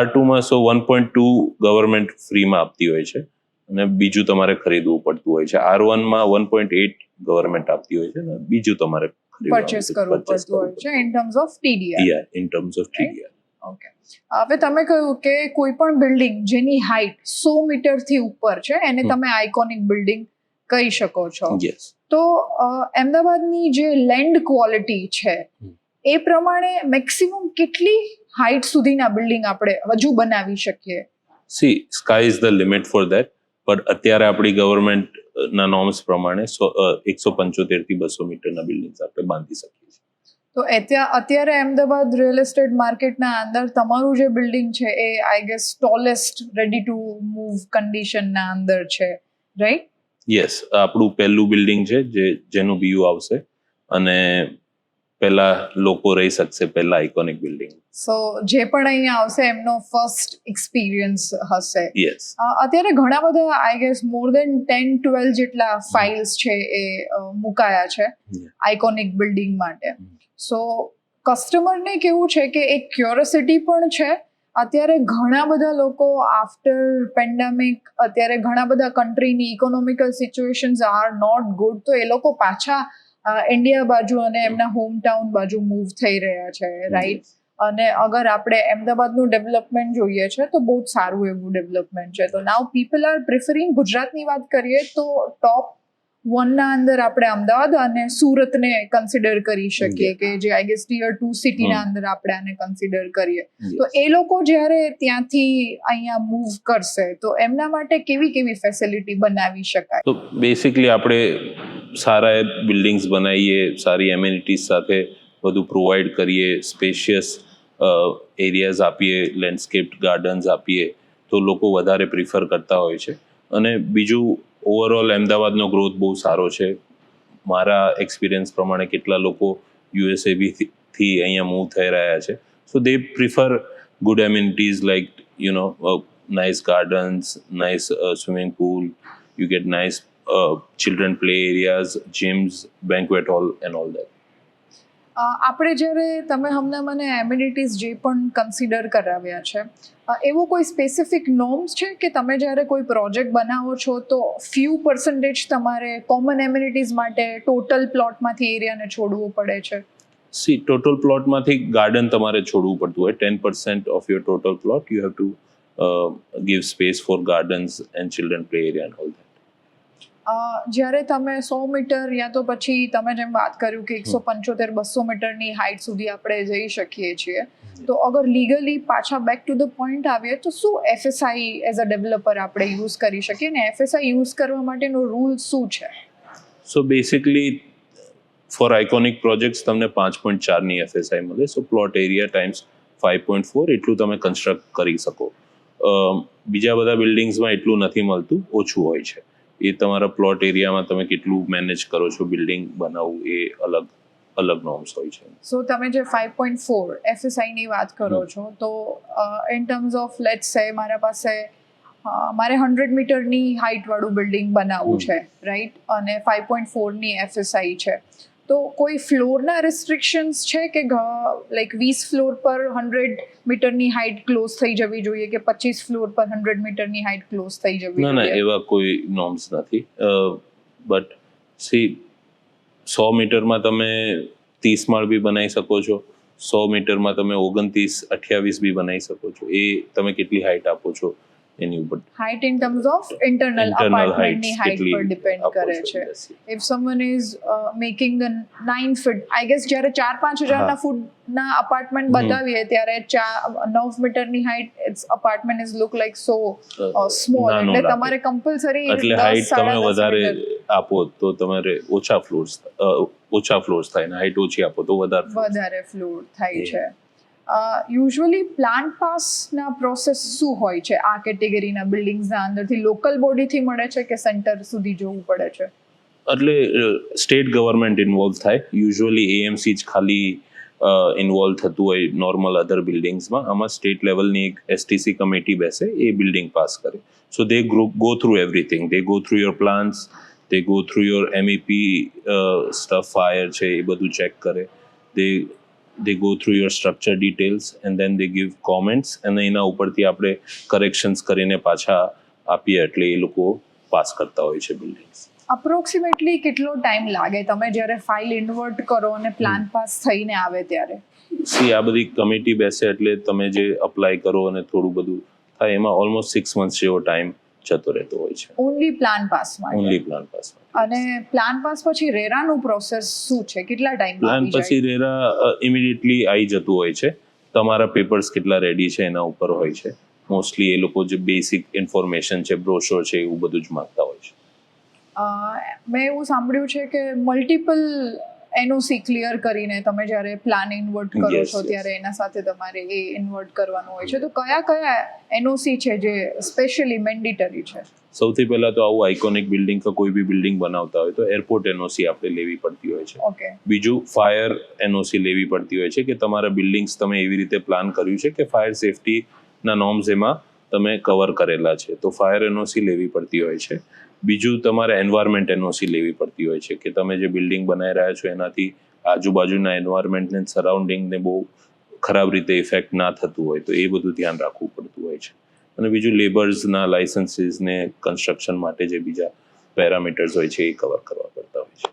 R2માં 1.2 government ફ્રીમાં આપતી હોય છે અને બીજું તમારે ખરીદવું પડતું હોય છે. R1માં 1.8 ગવર્મેન્ટ આપતી હોય છે અને બીજું તમારે પરચેસ કરવું પડતું હોય છે in terms of TDR. In terms of TDR. Okay. હવે તમે કહ્યું કે કોઈ પણ બિલ્ડિંગ જેની હાઇટ 100 મીટરથી ઉપર છે એને તમે આઇકોનિક બિલ્ડિંગ કહી શકો છો. યસ. તો અમદાવાદની જે લેન્ડ ક્વોલિટી છે એ પ્રમાણે મેક્સિમમ કેટલી હાઈટ સુધીના બિલ્ડિંગ આપણે હજુ બનાવી શકીએ? C sky is the limit for that, but અત્યારે આપણી ગવર્મેન્ટના નોર્મ્સ પ્રમાણે 175 થી 200 મીટરના બિલ્ડિંગ્સ આપણે બાંધી શકીએ છીએ. તો અત્યારે અમદાવાદ રિયલ એસ્ટેટ માર્કેટના અંદર તમારું જે બિલ્ડિંગ છે એ I guess tallest ready to move કન્ડિશનના અંદર છે, રાઈટ? યસ, આપણું પહેલું બિલ્ડિંગ છે જેનું બીયુ આવશે અને પહેલા લોકો રહી શકશે પહેલા આઇકોનિક બિલ્ડિંગ. સો જે પણ અહીંયા આવશે એમનો ફર્સ્ટ એક્સપિરિયન્સ હશે. યસ. અત્યારે ઘણા બધા આઈ ગેસ મોર દેન 10-12 જેટલા ફાઇલ્સ છે એ મુકાયા છે આઇકોનિક બિલ્ડિંગ માટે. સો કસ્ટમરને કેવું છે કે એક ક્યુરિયોસિટી પણ છે. અત્યારે ઘણા બધા લોકો આફ્ટર પેન્ડેમિક અત્યારે ઘણા બધા કન્ટ્રીની economical situations are not good, તો એ લોકો પાછા ઇન્ડિયા બાજુ અને એમના હોમ ટાઉન બાજુ મૂવ થઈ રહ્યા છે, રાઈટ? અને અગર આપણે અમદાવાદનું ડેવલપમેન્ટ જોઈએ છે તો બહુ જ સારું એવું ડેવલપમેન્ટ છે. તો નાવ પીપલ આર પ્રિફરિંગ, ગુજરાતની વાત કરીએ તો ટોપ 1ના અંદર આપણે અમદાવાદ અને સુરતને કન્સિડર કરી શકીએ કે જે આઈ ગેસ ટિયર 2 સિટીના અંદર આપણે આને કન્સિડર કરીએ. તો એ લોકો જ્યારે ત્યાંથી અહીંયા મૂવ કરશે તો એમના માટે કેવી કેવી ફેસિલિટી બનાવી શકાય? તો બેસિકલી આપણે સારા બિલ્ડિંગ્સ બનાવીએ, સારી એમ્યુનિટીઝ સાથે બધું પ્રોવાઈડ કરીએ, સ્પેશિયસ એરિયાઝ આપીએ, લેન્ડસ્કેપ ગાર્ડન્સ આપીએ તો લોકો વધારે પ્રિફર કરતા હોય છે. અને બીજું ઓવરઓલ અમદાવાદનો ગ્રોથ બહુ સારો છે. મારા એક્સપિરિયન્સ પ્રમાણે કેટલા લોકો યુએસએ થી અહીંયા મૂવ થઈ રહ્યા છે. So they prefer good amenities like nice gardens, nice swimming pool, you get nice children play areas, gyms, banquet hall and all that. આપણે જ્યારે તમે હમણાં મને એમ્યુનિટીઝ જે પણ કન્સિડર કરાવ્યા છે, એવો કોઈ સ્પેસિફિક નોર્મ્સ છે કે તમે જ્યારે કોઈ પ્રોજેક્ટ બનાવો છો તો ફ્યુ % તમારે કોમન એમ્યુનિટીઝ માટે ટોટલ પ્લોટમાંથી એરિયાને છોડવું પડે છે? સી, ટોટલ પ્લોટમાંથી ગાર્ડન તમારે છોડવું પડતું હોય. 10% of your total plot you have to give space for gardens and children play area and all that. જ્યારે તમે 100 મીટર યા તો પછી તમે જેમ વાત કર્યું કે 175-200 મીટરની હાઈટ સુધી આપણે જઈ શકીએ છીએ, તો અગર લીગલી પાછા બેક ટુ ધ પોઈન્ટ આવીએ તો શું એફએસઆઈ એઝ અ ડેવલપર આપણે યુઝ કરી શકીએ ને એફએસઆઈ યુઝ કરવા માટેનો રૂલ શું છે? So basically for iconic projects તમને 5.4ની એફએસઆઈ મળે. સો પ્લોટ એરિયા ટાઈમ્સ 5.4 એટલું તમે કન્સ્ટ્રક્ટ કરી શકો. બીજા બધા બિલ્ડિંગ્સમાં એટલું નથી મળતું, ઓછું હોય છે. એ તમારા પ્લોટ એરિયામાં તમે કેટલું મેનેજ કરો છો બિલ્ડિંગ બનાવવું એ અલગ નોર્મ્સ હોય છે. સો તમે જે 5.4 એફએસઆઈની વાત કરો છો તો ઇન ટર્મ્સ ઓફ લેટ્સ સે મારે 100 મીટરની હાઈટવાળું બિલ્ડિંગ બનાવવું છે, રાઈટ? અને 5.4ની એફએસઆઈ છે, તો કોઈ ફ્લોરના રિસ્ટ્રિક્શન્સ છે કે લાઈક 20 ફ્લોર પર 100 મીટરની હાઈટ ક્લોઝ થઈ જવી જોઈએ કે 25 ફ્લોર પર 100 મીટરની હાઈટ ક્લોઝ થઈ જવી જોઈએ? ના, એવા કોઈ નોર્મ્સ નથી. બટ સી, 100 મીટરમાં તમે 30 માળ બી બનાવી શકો છો, 100 મીટરમાં તમે 29-28 બી બનાવી શકો છો. એ તમે કેટલી હાઈટ આપો છો એની ઉપર. Height in terms of internal અપાર્ટમેન્ટની હાઈટ પર ડિપેન્ડ કરે છે. If someone is making the 9 feet, I guess જ્યારે 4-5 હજારના ફૂટના અપાર્ટમેન્ટ બતાવીએ ત્યારે 9 મીટરની height it's apartment is look like so small, એટલે તમારે કમ્પલસરી એટલે હાઈટ તમે વધારે આપો તો તમારે ઓછા ફ્લોર્સ થાય ને હાઈટ ઓછી આપો તો વધારે ફ્લોર થાય છે. યુઝ્યુઅલી પ્લાન્ટ પાસના પ્રોસેસ શું હોય છે આ કેટેગરીના બિલ્ડિંગ્સના અંદરથી? લોકલ બોડીથી મળે છે કે સેન્ટર સુધી જવું પડે છે? એટલે સ્ટેટ ગવર્મેન્ટ ઇન્વોલ્વ થાય. યુઝ્યુઅલી એએમસી જ ખાલી ઇન્વોલ્વ થતું હોય નોર્મલ અધર બિલ્ડિંગ્સમાં. આમાં સ્ટેટ લેવલની એક એસટીસી કમિટી બેસે, એ બિલ્ડિંગ પાસ કરે. So they go through everything. They go through your plans, they go through your MEP stuff, fire છે એ બધું ચેક કરે. they go through your structure details and then they give comments અને એના ઉપરથી આપણે corrections કરીને પાછા આપીએ એટલે એ લોકો પાસ કરતા હોય છે બિલ્ડિંગ્સ. અપ્રોક્સિમેટલી કેટલો ટાઈમ લાગે તમે જ્યારે ફાઇલ ઇન્વર્ટ કરો અને પ્લાન પાસ થઈને આવે ત્યારે? સી, આ બધી કમિટી બેસે એટલે તમે જે અપ્લાય કરો અને થોડું બધું થાય એમાં ઓલમોસ્ટ 6 months જેવો ટાઈમ જતો રહેતો હોય છે. ઓનલી પ્લાન પાસ માટે? Only plan pass. અને પ્લાન પાસ પછી રેરાનું પ્રોસેસ શું છે? કેટલા ટાઈમ પ્લાન પછી રેરા ઇમિડિયેટલી આવી જતું હોય છે. તમારા પેપર્સ કેટલા રેડી છે એના ઉપર હોય છે. મોસ્ટલી એ લોકો જે બેસિક ઇન્ફોર્મેશન છે, બ્રોશોર છે, એવું બધું જ માંગતા હોય છે. મેં એવું સાંભળ્યું છે કે મલ્ટિપલ એનઓસી ક્લિયર કરીને તમે જ્યારે પ્લાન ઇન્વર્ટ કરો છો ત્યારે એના સાથે તમારે એ ઇન્વર્ટ કરવાનું હોય છે. તો કયા કયા એનઓસી છે જે સ્પેશિયલી મેન્ડેટરી છે? સૌથી પહેલા તો આવું આઇકોનિક બિલ્ડિંગ કે કોઈ બી બિલ્ડિંગ બનાવતા હોય તો એરપોર્ટ એનઓસી આપણે લેવી પડતી હોય છે. ઓકે. બીજું ફાયર એનઓસી લેવી પડતી હોય છે કે તમારા બિલ્ડિંગ્સ તમે એવી રીતે પ્લાન કર્યું છે કે ફાયર સેફટીના નોર્મ્સ એમાં તમે કવર કરેલા છે, તો ફાયર એનઓસી લેવી પડતી હોય છે. બીજું તમારે એન્વાયરમેન્ટ એનઓસી લેવી પડતી હોય છે કે તમે જે બિલ્ડિંગ બનાવી રહ્યા છો એનાથી આજુબાજુના એન્વાયરમેન્ટને સરાઉન્ડિંગને બહુ ખરાબ રીતે ઇફેક્ટ ના થતું હોય, તો એ બધું ધ્યાન રાખવું પડતું હોય છે. અને બીજું લેબર્સના લાઇસન્સીસ ને કન્સ્ટ્રક્શન માટે જે બીજા પેરામીટર્સ હોય છે એ કવર કરવા પડતા હોય છે.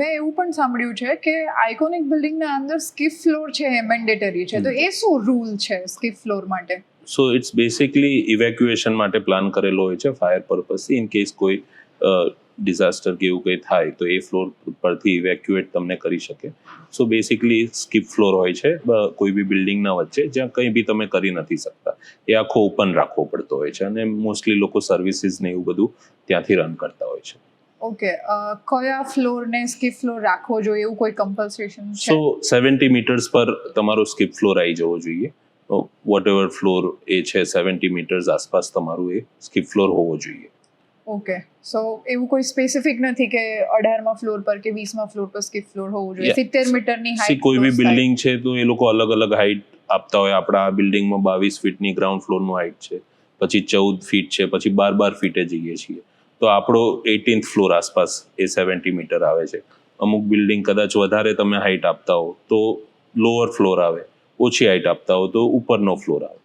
મેં એવું પણ સાંભળ્યું છે કે આઇકોનિક બિલ્ડિંગના અંદર સ્કીપ ફ્લોર છે એ મેન્ડેટરી છે, તો એ શું રૂલ છે સ્કીપ ફ્લોર માટે? સો ઇટ્સ બેસિકલી ઇવેક્યુએશન માટે પ્લાન કરેલો હોય છે ફાયર પર્પઝથી. ઇન કેસ કોઈ ડિઝાસ્ટર કે એવું કંઈ થાય તો એ ફ્લોર પરથી ઇવેક્યુએટ તમને કરી શકે. સો બેસિકલી સ્કીપ ફ્લોર હોય છે કોઈ બી બિલ્ડિંગના વચ્ચે જ્યાં કંઈ બી તમે કરી નથી શકતા, એ આખો ઓપન રાખવો પડતો હોય છે. અને મોસ્ટલી લોકો સર્વિસીસ ને એવું બધું ત્યાંથી રન કરતા હોય છે. ઓકે. કયા ફ્લોરને સ્કીપ ફ્લોર રાખવો જોઈએ એવું કોઈ કમ્પલ્સેશન છે? સો 70 મીટર્સ પર તમારો સ્કીપ ફ્લોર આવી જવો જોઈએ. વોટ એવર ફ્લોર એ છે 70 મીટર્સ આસપાસ તમારું એ સ્કીપ ફ્લોર હોવો જોઈએ. ઓકે. સો એવું કોઈ સ્પેસિફિક નથી કે 18મા ફ્લોર પર કે 20મા ફ્લોર પર સ્કીપ ફ્લોર હોવું જોઈએ? 70 મીટરની હાઈટ કોઈ બી બિલ્ડિંગ છે તો એ લોકો અલગ અલગ હાઈટ આપતા હોય. આપણા આ બિલ્ડિંગમાં 22 ફીટની ગ્રાઉન્ડ ફ્લોરનું હાઈટ છે, પછી 14 ફીટ છે, પછી 12 ફીટે જઈએ છીએ. તો આપણો 18th ફ્લોર આસપાસ એ 70 મીટર આવે છે. અમુક બિલ્ડિંગ કદાચ વધારે તમે હાઈટ આપતા હો તો લોઅર ફ્લોર આવે, ઓછી હાઈટ આપતા હો તો ઉપરનો ફ્લોર આવે.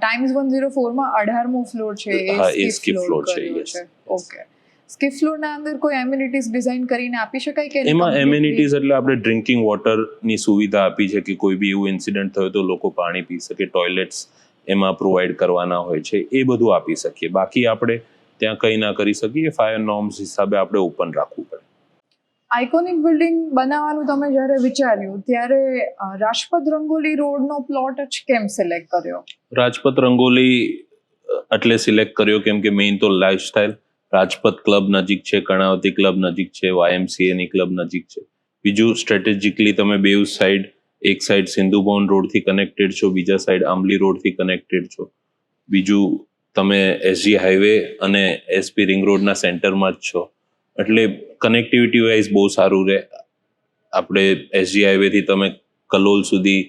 ટાઇમ્સ 104માં 18મો ફ્લોર છે એ સ્કીપ ફ્લોર છે. ઓકે. સ્કીપ ફ્લોરના અંદર કોઈ એમ્યુનિટીઝ ડિઝાઇન કરીને આપી શકાય કે એમાં એમ્યુનિટીઝ એટલે આપણે ડ્રિંકિંગ વોટરની સુવિધા આપી છે કે કોઈ બી એવું ઇન્સિડન્ટ થયો તો લોકો પાણી પી શકે, ટોયલેટ્સ એમાં પ્રોવાઈડ કરવાના હોય છે, એ બધું આપી શકીએ. બાકી આપણે ત્યાં કંઈ ના કરી શકીએ. ફાયર નોર્મ્સ હિસાબે આપણે ઓપન રાખવું પડે. આઇકોનિક બિલ્ડિંગ બનાવવાનું તમે જ્યારે વિચાર્યું ત્યારે રાજપથ રંગોલી રોડનો પ્લોટ જ કેમ સિલેક્ટ કર્યો? રાજપથ રંગોલી એટલે સિલેક્ટ કર્યો કેમ કે મેઇન તો લાઇફસ્ટાઇલ. રાજપથ ક્લબ નજીક છે, કર્ણાવતી ક્લબ નજીક છે, YMCAની ક્લબ નજીક છે. બીજું સ્ટ્રેટેજિકલી તમે બેઉ સાઈડ, એક સાઈડ સિંધુ ભવન રોડથી કનેક્ટેડ છો, બીજા સાઈડ આંબલી રોડથી કનેક્ટેડ છો. બીજું તમે SG હાઈવે અને SP રિંગ રોડના સેન્ટરમાં જ છો, એટલે કનેક્ટિવિટી વાઇઝ બહુ સારું રહે. આપણે SG હાઈવેથી તમે કલોલ સુધી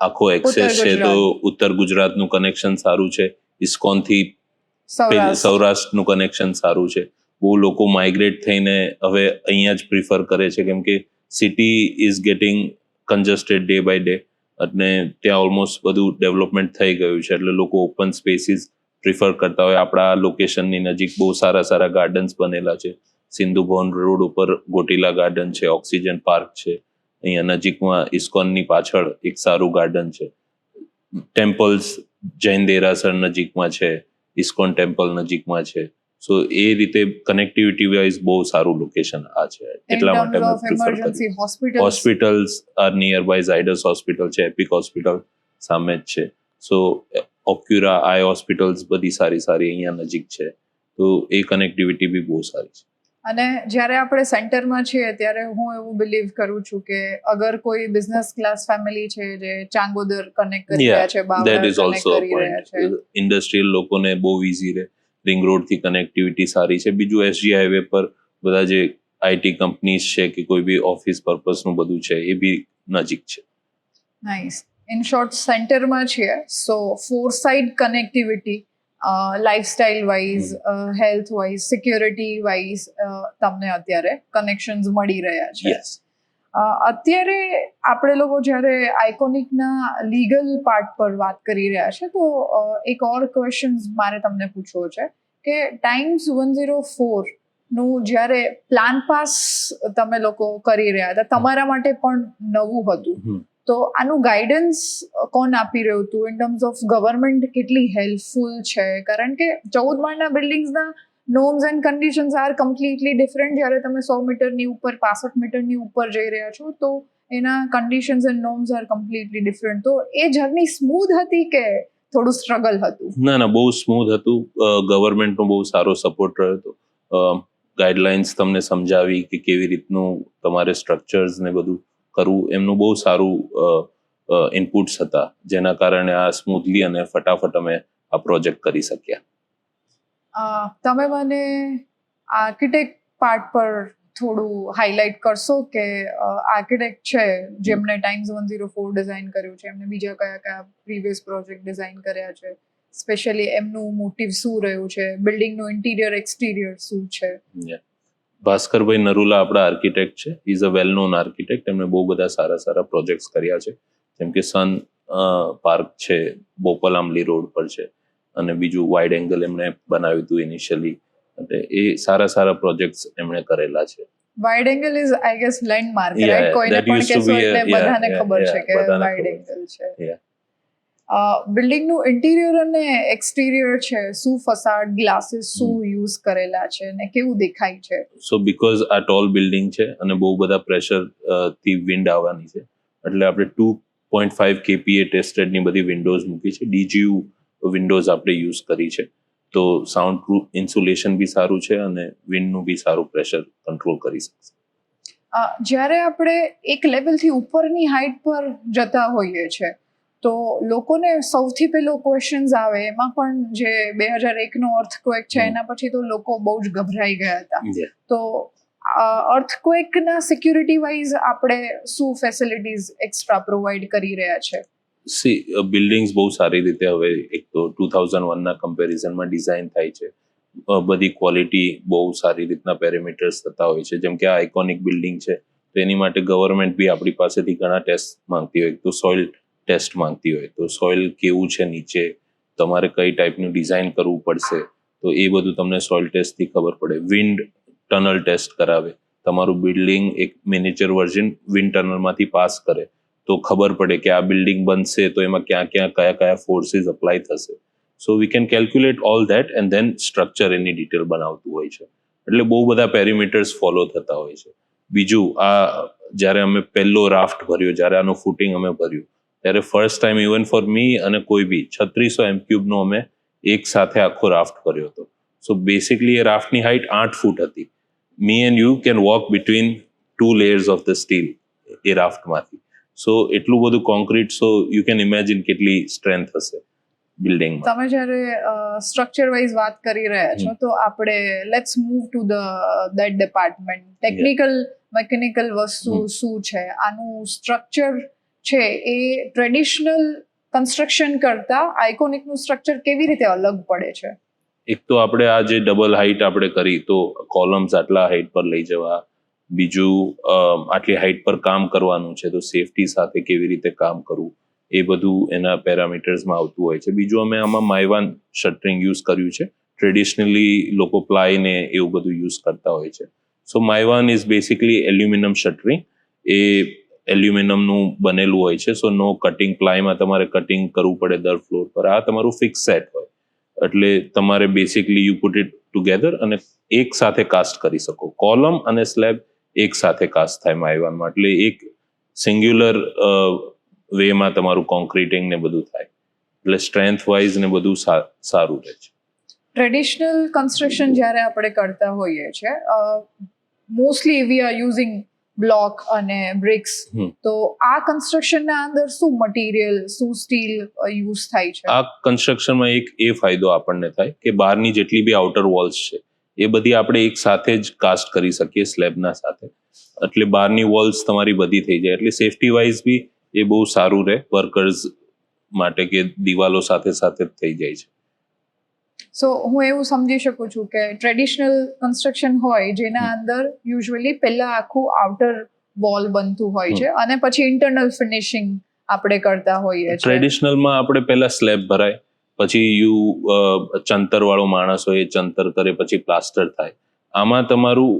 આખો એક્સેસ છે, તો ઉત્તર ગુજરાતનું કનેક્શન સારું છે. ઇસ્કોનથી સૌરાષ્ટ્રનું કનેક્શન સારું છે. બહુ લોકો માઇગ્રેટ થઈને હવે અહીંયા જ પ્રિફર કરે છે કેમ કે city is getting congested day by day અને ત્યાં ઓલમોસ્ટ બધું ડેવલપમેન્ટ થઈ ગયું છે, એટલે લોકો ઓપન સ્પેસીસ પ્રિફર કરતા હોય. આપણા લોકેશનની નજીક બહુ સારા સારા ગાર્ડન્સ બનેલા છે. સિંધુ ભવન રોડ ઉપર ગોટીલા ગાર્ડન છે, ઓક્સિજન પાર્ક છે. અહીંયા નજીકમાં ઇસ્કોનની પાછળ એક સારું ગાર્ડન છે. ટેમ્પલ્સ, જૈન દેરાસર નજીકમાં છે, ઇસ્કોન ટેમ્પલ નજીકમાં છે. સો એ રીતે કનેક્ટિવિટી વાઇઝ બહુ સારું લોકેશન આ છે, એટલા માટે મેં પ્રિફર કર્યું. Hospitals are nearby. Zydus hospital છે, એપિક હોસ્પિટલ સામે જ છે. સો ઓક્યુરા આઈ હોસ્પિટલ્સ બધી સારી સારી અહીંયા નજીક છે, તો એ કનેક્ટિવિટી બી બહુ સારી છે. અને જ્યારે આપણે સેન્ટરમાં છીએ ત્યારે હું એવું બિલીવ કરું છું કે અગર કોઈ બિઝનેસ ક્લાસ ફેમિલી છે જે ચાંગોદર કનેક્ટ કરી રહ્યા છે, બાવળા કનેક્ટ કરી રહ્યા છે, ઇન્ડસ્ટ્રીયલ લોકોને બહુ ઈઝી રહે. રિંગ રોડથી કનેક્ટિવિટી સારી છે. બીજું SG હાઈવે પર બધા જે IT કંપનીઝ છે કે કોઈ બી ઓફિસ પર્પસનું બધું છે એ બી નજીક છે. નાઇસ. ઇન શોર્ટ સેન્ટરમાં છીએ, સો 4 side connectivity lifestyle wise, health wise, security wise તમને અત્યારે કનેક્શન્સ મળી રહ્યા છે. અત્યારે આપણે લોકો જ્યારે આઇકોનિકના લીગલ પાર્ટ પર વાત કરી રહ્યા છે તો એક ઓર ક્વેશ્ચન મારે તમને પૂછવો છે કે ટાઇમ્સ 104નું જ્યારે પ્લાન પાસ તમે લોકો કરી રહ્યા હતા, તમારા માટે પણ નવું હતું, તો આનું ગાઈડન્સ કોણ આપી રહ્યું હતું ઇન ટર્મ્સ ઓફ ગવર્મેન્ટ કેટલી હેલ્પફુલ છે? કારણ કે 14 માળના બિલ્ડિંગ્સના norms and conditions are completely different. જ્યારે તમે 100 મીટરની ઉપર 65 મીટરની ઉપર જઈ રહ્યા છો તો એના conditions and norms are completely different. તો એ જર્ની સ્મૂથ હતી કે થોડું સ્ટ્રગલ હતું? ના, બહુ સ્મૂથ હતું. ગવર્મેન્ટનો બહુ સારો સપોર્ટ રહ્યો હતો. ગાઈડલાઇન્સ તમને સમજાવી કે કેવી રીતનું તમારે સ્ટ્રક્ચર્સ ને બધું કરવું, એમનું બહુ સારું ઇનપુટ્સ હતા, જેના કારણે આ સ્મૂથલી અને ફટાફટ અમે આ પ્રોજેક્ટ કરી શક્યા. તમે મને આર્કિટેક્ટ પાર્ટ પર થોડું હાઇલાઇટ કરશો કે આર્કિટેક્ટ છે જેમણે ટાઇમ્સ 104 ડિઝાઇન કર્યું છે, એમને બીજા કયા કયા પ્રીવિયસ પ્રોજેક્ટ ડિઝાઇન કર્યા છે, સ્પેશિયલી એમનું મોટિવ શું રહ્યું છે, બિલ્ડિંગનું ઇન્ટિરિયર એક્સટિરિયર શું છે? ભાસ્કરભાઈ નરુલા આપણા આર્કિટેક્ટ છે. Is a well known architect. એમણે બહુ બધા સારા સારા પ્રોજેક્ટ્સ કર્યા છે, જેમ કે સન પાર્ક છે, બોપલ આમલી રોડ પર છે, અને બીજું વાઇડ એંગલ એમણે બનાવ્યું હતું ઇનિશિયલી. એટલે એ સારા સારા પ્રોજેક્ટ્સ એમણે કરેલા છે. Wide angle is I guess landmark, right? કોઈને પણ કહેશો એટલે બધાને ખબર છે કે વાઇડ એંગલ છે. બિલ્ડિંગનું ઇન્ટિરિયર અને એક્સટિરિયર છે, શું ફસાડ, ગ્લાસીસ શું યુઝ કરેલા છે અને કેવું દેખાય છે? સો બીકોઝ આ ટોલ બિલ્ડિંગ છે અને બહુ બધા પ્રેશર થી વિન્ડ આવવાની છે, એટલે આપણે 2.5 kPa ટેસ્ટેડની બધી વિન્ડોઝ મૂકી છે. DGU વિન્ડોઝ આપણે યુઝ કરી છે, તો સાઉન્ડ પ્રૂફ ઇન્સ્યુલેશન બી સારું છે અને વિન્ડનું બી સારું પ્રેશર કંટ્રોલ કરી શકશે. જ્યારે આપણે એક લેવલથી ઉપરની હાઇટ પર જતા હોઈએ છે તો લોકોને સૌથી પહેલો ક્વેશ્ચન્સ આવે, એમાં પણ જે 2001નો અર્થક્વેક છે એના પછી તો લોકો બહુ જ ગભરાઈ ગયા હતા. તો અર્થક્વેકના સિક્યુરિટી વાઇઝ આપણે શું ફેસિલિટીઝ એક્સ્ટ્રા પ્રોવાઈડ કરી રહ્યા છે? બિલ્ડિંગ્સ બહુ સારી રીતે હવે એક તો 2001ના કમ્પેરિઝનમાં ડિઝાઇન થાય છે. બધી ક્વોલિટી બહુ સારી રીતના પેરામીટર્સ થતા હોય છે. જેમ કે આ આઇકોનિક બિલ્ડિંગ છે તો એની માટે ગવર્મેન્ટ બી આપણી પાસેથી ઘણા ટેસ્ટ માંગતી હોય. તો સોઇલ ટેસ્ટ માંગતી હોય, તો સોઇલ કેવું છે નીચે, તમારે કઈ ટાઈપનું ડિઝાઇન કરવું પડશે, તો એ બધું તમને સોઇલ ટેસ્ટથી ખબર પડે. વિન્ડ ટનલ ટેસ્ટ કરાવે, તમારું બિલ્ડિંગ એક મિનિચર વર્ઝન વિન્ડ ટનલમાંથી પાસ કરે તો ખબર પડે કે આ બિલ્ડિંગ બનશે તો એમાં ક્યાં ક્યાં કયા કયા ફોર્સીસ અપ્લાય થશે. So we can calculate all that and then structure એની ડિટેલ બનાવતું હોય છે. એટલે બહુ બધા પેરીમીટર્સ ફોલો થતા હોય છે. બીજું, આ જ્યારે અમે પહેલો રાફ્ટ ભર્યો, જ્યારે આનું ફૂટિંગ અમે ભર્યું, ત્યારે first time even for me અને કોઈ બી 3600 M3નો અમે એક સાથે આખો રાફ્ટ ભર્યો હતો. સો બેસિકલી એ રાફ્ટની હાઇટ 8 ફૂટ હતી. Me and you can walk between 2 layers of the steel એ રાફ્ટમાંથી. સો એટલું બધું concrete, so you can imagine કેટલી સ્ટ્રેન્થ હશે બિલ્ડિંગમાં. તમે જ્યારે સ્ટ્રક્ચર વાઇઝ વાત કરી રહ્યા છો તો આપણે let's move to that department. Technical mechanical વસ્તુ શું છે? આનું સ્ટ્રક્ચર છે એ ટ્રેડિશનલ કન્સ્ટ્રક્શન કરતા આઇકોનિકનું સ્ટ્રક્ચર કેવી રીતે અલગ પડે છે? એક તો આપણે આ જે ડબલ હાઇટ આપણે કરી તો કોલમ્સ આટલા હાઇટ પર લઈ જવા, બીજું આટલી હાઇટ પર કામ કરવાનું છે તો સેફટી સાથે કેવી રીતે કામ કરવું, એ બધું એના પેરામીટર્સમાં આવતું હોય છે. બીજું અમે આમાં માયવાન શટરિંગ યુઝ કર્યું છે. ટ્રેડિશનલી લોકો પ્લાય ને એવું બધું યુઝ કરતા હોય છે. સો માયવાન ઇઝ બેસિકલી એલ્યુમિનિયમ શટરિંગ. એ એલ્યુમિનિયમનું બનેલું હોય છે, સો નો કટિંગ. પ્લાયમાં તમારે કટિંગ કરવું પડે દર ફ્લોર પર. આ તમારું ફિક્સ સેટ હોય એટલે તમારે basically you put it together અને એક સાથે કાસ્ટ કરી શકો. કોલમ અને સ્લેબ એક સાથે કાસ્ટ થાય માયવાનમાં, એટલે એક સિંગ્યુલર વેમાં તમારું કોન્ક્રીટિંગ ને બધું થાય, એટલે સ્ટ્રેન્થ વાઇઝ ને બધું સારું રહે છે. ટ્રેડિશનલ કન્સ્ટ્રક્શન જ્યારે આપણે કરતા હોઈએ છીએ, mostly we are using block અને બ્રિક્સ. તો આ કન્સ્ટ્રક્શનના અંદર શું મટીરિયલ, શું સ્ટીલ યુઝ થાય છે? આ કન્સ્ટ્રક્શનમાં એક એ ફાયદો આપણને થાય કે બહારની જેટલી બી આઉટર વોલ્સ છે એ બધી આપણે એક સાથે જ કાસ્ટ કરી શકીએ સ્લેબના સાથે, એટલે બહારની વોલ્સ તમારી બધી થઈ જાય, એટલે સેફટી વાઇઝ બી એ બહુ સારું રહે વર્કર્સ માટે કે દિવાલો સાથે સાથે જ થઈ જાય છે. સો હું એવું સમજી શકું છું કે ટ્રેડિશનલ કન્સ્ટ્રક્શન હોય જેના અંદર યુઝ્યુઅલી પહેલા આખું આઉટર વોલ બનતું હોય છે અને પછી ઇન્ટરનલ ફિનિશિંગ આપણે કરતા હોઈએ છીએ. ટ્રેડિશનલમાં આપણે પહેલા સ્લેબ ભરાય, પછી ચંતર વાળો માણસ હોય એ ચંતર કરે, પછી પ્લાસ્ટર થાય. આમાં તમારું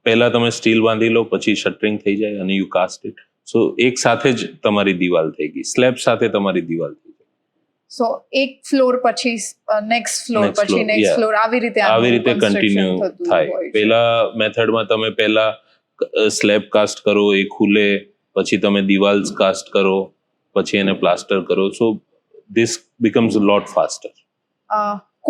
પહેલા તમે સ્ટીલ બાંધી લો, પછી શટરિંગ થઈ જાય અને યુ કાસ્ટ ઇટ. સો એક સાથે જ તમારી દિવાલ થઈ ગઈ, સ્લેબ સાથે તમારી દિવાલ થઈ ગઈ. સો એક ફ્લોર પછી નેક્સ્ટ ફ્લોર Next પછી floor, નેક્સ્ટ yeah. ફ્લોર આવી રીતે કન્ટિન્યુ થાય. પેલા મેથડમાં તમે પહેલા સ્લેબ કાસ્ટ કરો, એ ખુલે, પછી તમે દિવાલ કાસ્ટ કરો, પછી એને પ્લાસ્ટર કરો. So this becomes a lot faster.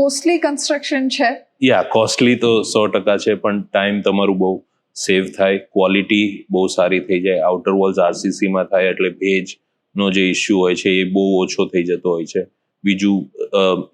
Costly construction છે. યા કોસ્ટલી તો 100% છે, પણ ટાઈમ તમારું બહુ સેવ થાય, ક્વોલિટી બહુ સારી થઈ જાય. આઉટર વોલ્સ આરસીસીમાં થાય એટલે ભેજનો જે ઇસ્યુ હોય છે એ બહુ ઓછો થઈ જતો હોય છે. બીજું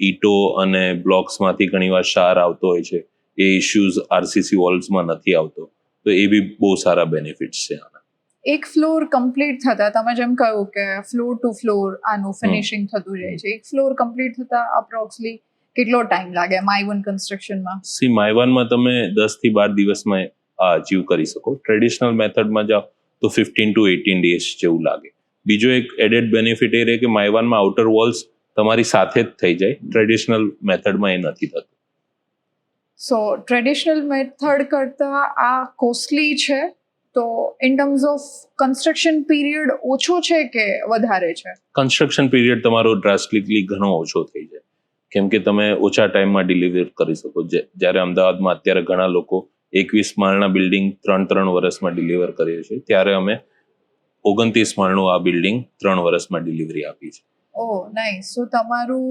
ઈટો અને બ્લોક્સમાંથી ઘણીવાર ક્ષાર આવતો હોય છે, એ ઇસ્યુઝ આરસીસી વોલ્સમાં નથી આવતો. તો એ બી બહુ સારા બેનિફિટ્સ છે આના. એક ફ્લોર કમ્પ્લીટ થતા તમે જેમ કહ્યું કે ફ્લોર ટુ ફ્લોર આનું ફિનિશિંગ થતું જાય છે, એક ફ્લોર કમ્પ્લીટ થતા અપ્રોક્સલી કેટલો ટાઈમ લાગે માય-વન કન્સ્ટ્રક્શનમાં? સી માય-વનમાં તમે 10 થી 12 દિવસમાં આ અચીવ કરી શકો. ટ્રેડિશનલ મેથડમાં જાઓ તો 15 to 18 ડેઝ જેવું લાગે. બીજો એક એડેડ બેનિફિટ એ રહે કે માય-વનમાં આઉટર વોલ્સ તમારી સાથે જ થઈ જાય, ટ્રેડિશનલ મેથડમાં એ નથી થતું. સો ટ્રેડિશનલ મેથડ કરતા આ કોસ્ટલી છે, તો in terms of construction period ઓછો છે કે વધારે છે? કન્સ્ટ્રક્શન પીરિયડ તમારો ડ્રાસ્ટિકલી ઘણો ઓછો થઈ જાય, કેમ કે તમે ઓછા ટાઈમમાં ડિલિવર કરી શકો. જ્યારે અમદાવાદમાં અત્યારે ઘણા લોકો 21 માળના બિલ્ડિંગ 3 વર્ષમાં ડિલિવર કરીએ છીએ, ત્યારે અમે 29 માળનું આ બિલ્ડિંગ 3 વર્ષમાં ડિલિવરી આપી છે. ઓહ નાઇસ. સો તમારું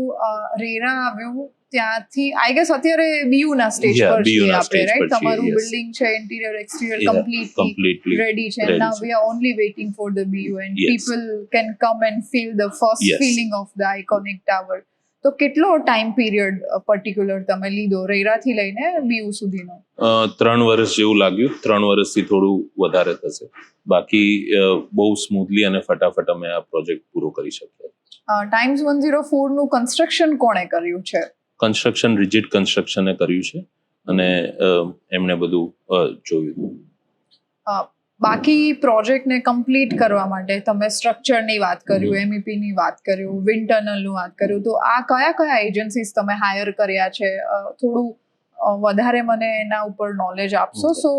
રેરા આવ્યું ત્યાંથી આઈ ગેસ અત્યારે બીયુ ના સ્ટેજ Yeah, પર BU છીએ ના આપણે, stage રાઈટ? પર છીએ, તમારું yes. બિલ્ડિંગ છે interior exterior Yeah, completely completely ready છે. ready નાઉ છે. We are only waiting for the BU and Yes. People can come and feel the first Yes. Feeling of the iconic tower. તો કેટલો time period particular તમે લીધો રેરાથી લઈને BU સુધીનો? 3 વર્ષ જેવું લાગ્યું. 3 વર્ષથી થોડું વધારે થશે. બાકી બહુ સ્મૂથલી અને ફટાફટ અમે આ પ્રોજેક્ટ પૂરો કરી શકીએ. ટાઇમ્સ 104 નું કન્સ્ટ્રક્શન કોણે કર્યું છે? કન્સ્ટ્રક્શન રિજિડ કન્સ્ટ્રક્શને કર્યું છે અને એમણે બધું જોયું. બાકી પ્રોજેક્ટને કમ્પ્લીટ કરવા માટે તમે સ્ટ્રક્ચરની વાત કર્યું, MEP-ની વાત કર્યું, વિન્ડ ટનલનું વાત કર્યું, તો આ કયા કયા એજન્સીસ તમે હાયર કર્યા છે? થોડું વધારે મને એના ઉપર નોલેજ આપશો? સો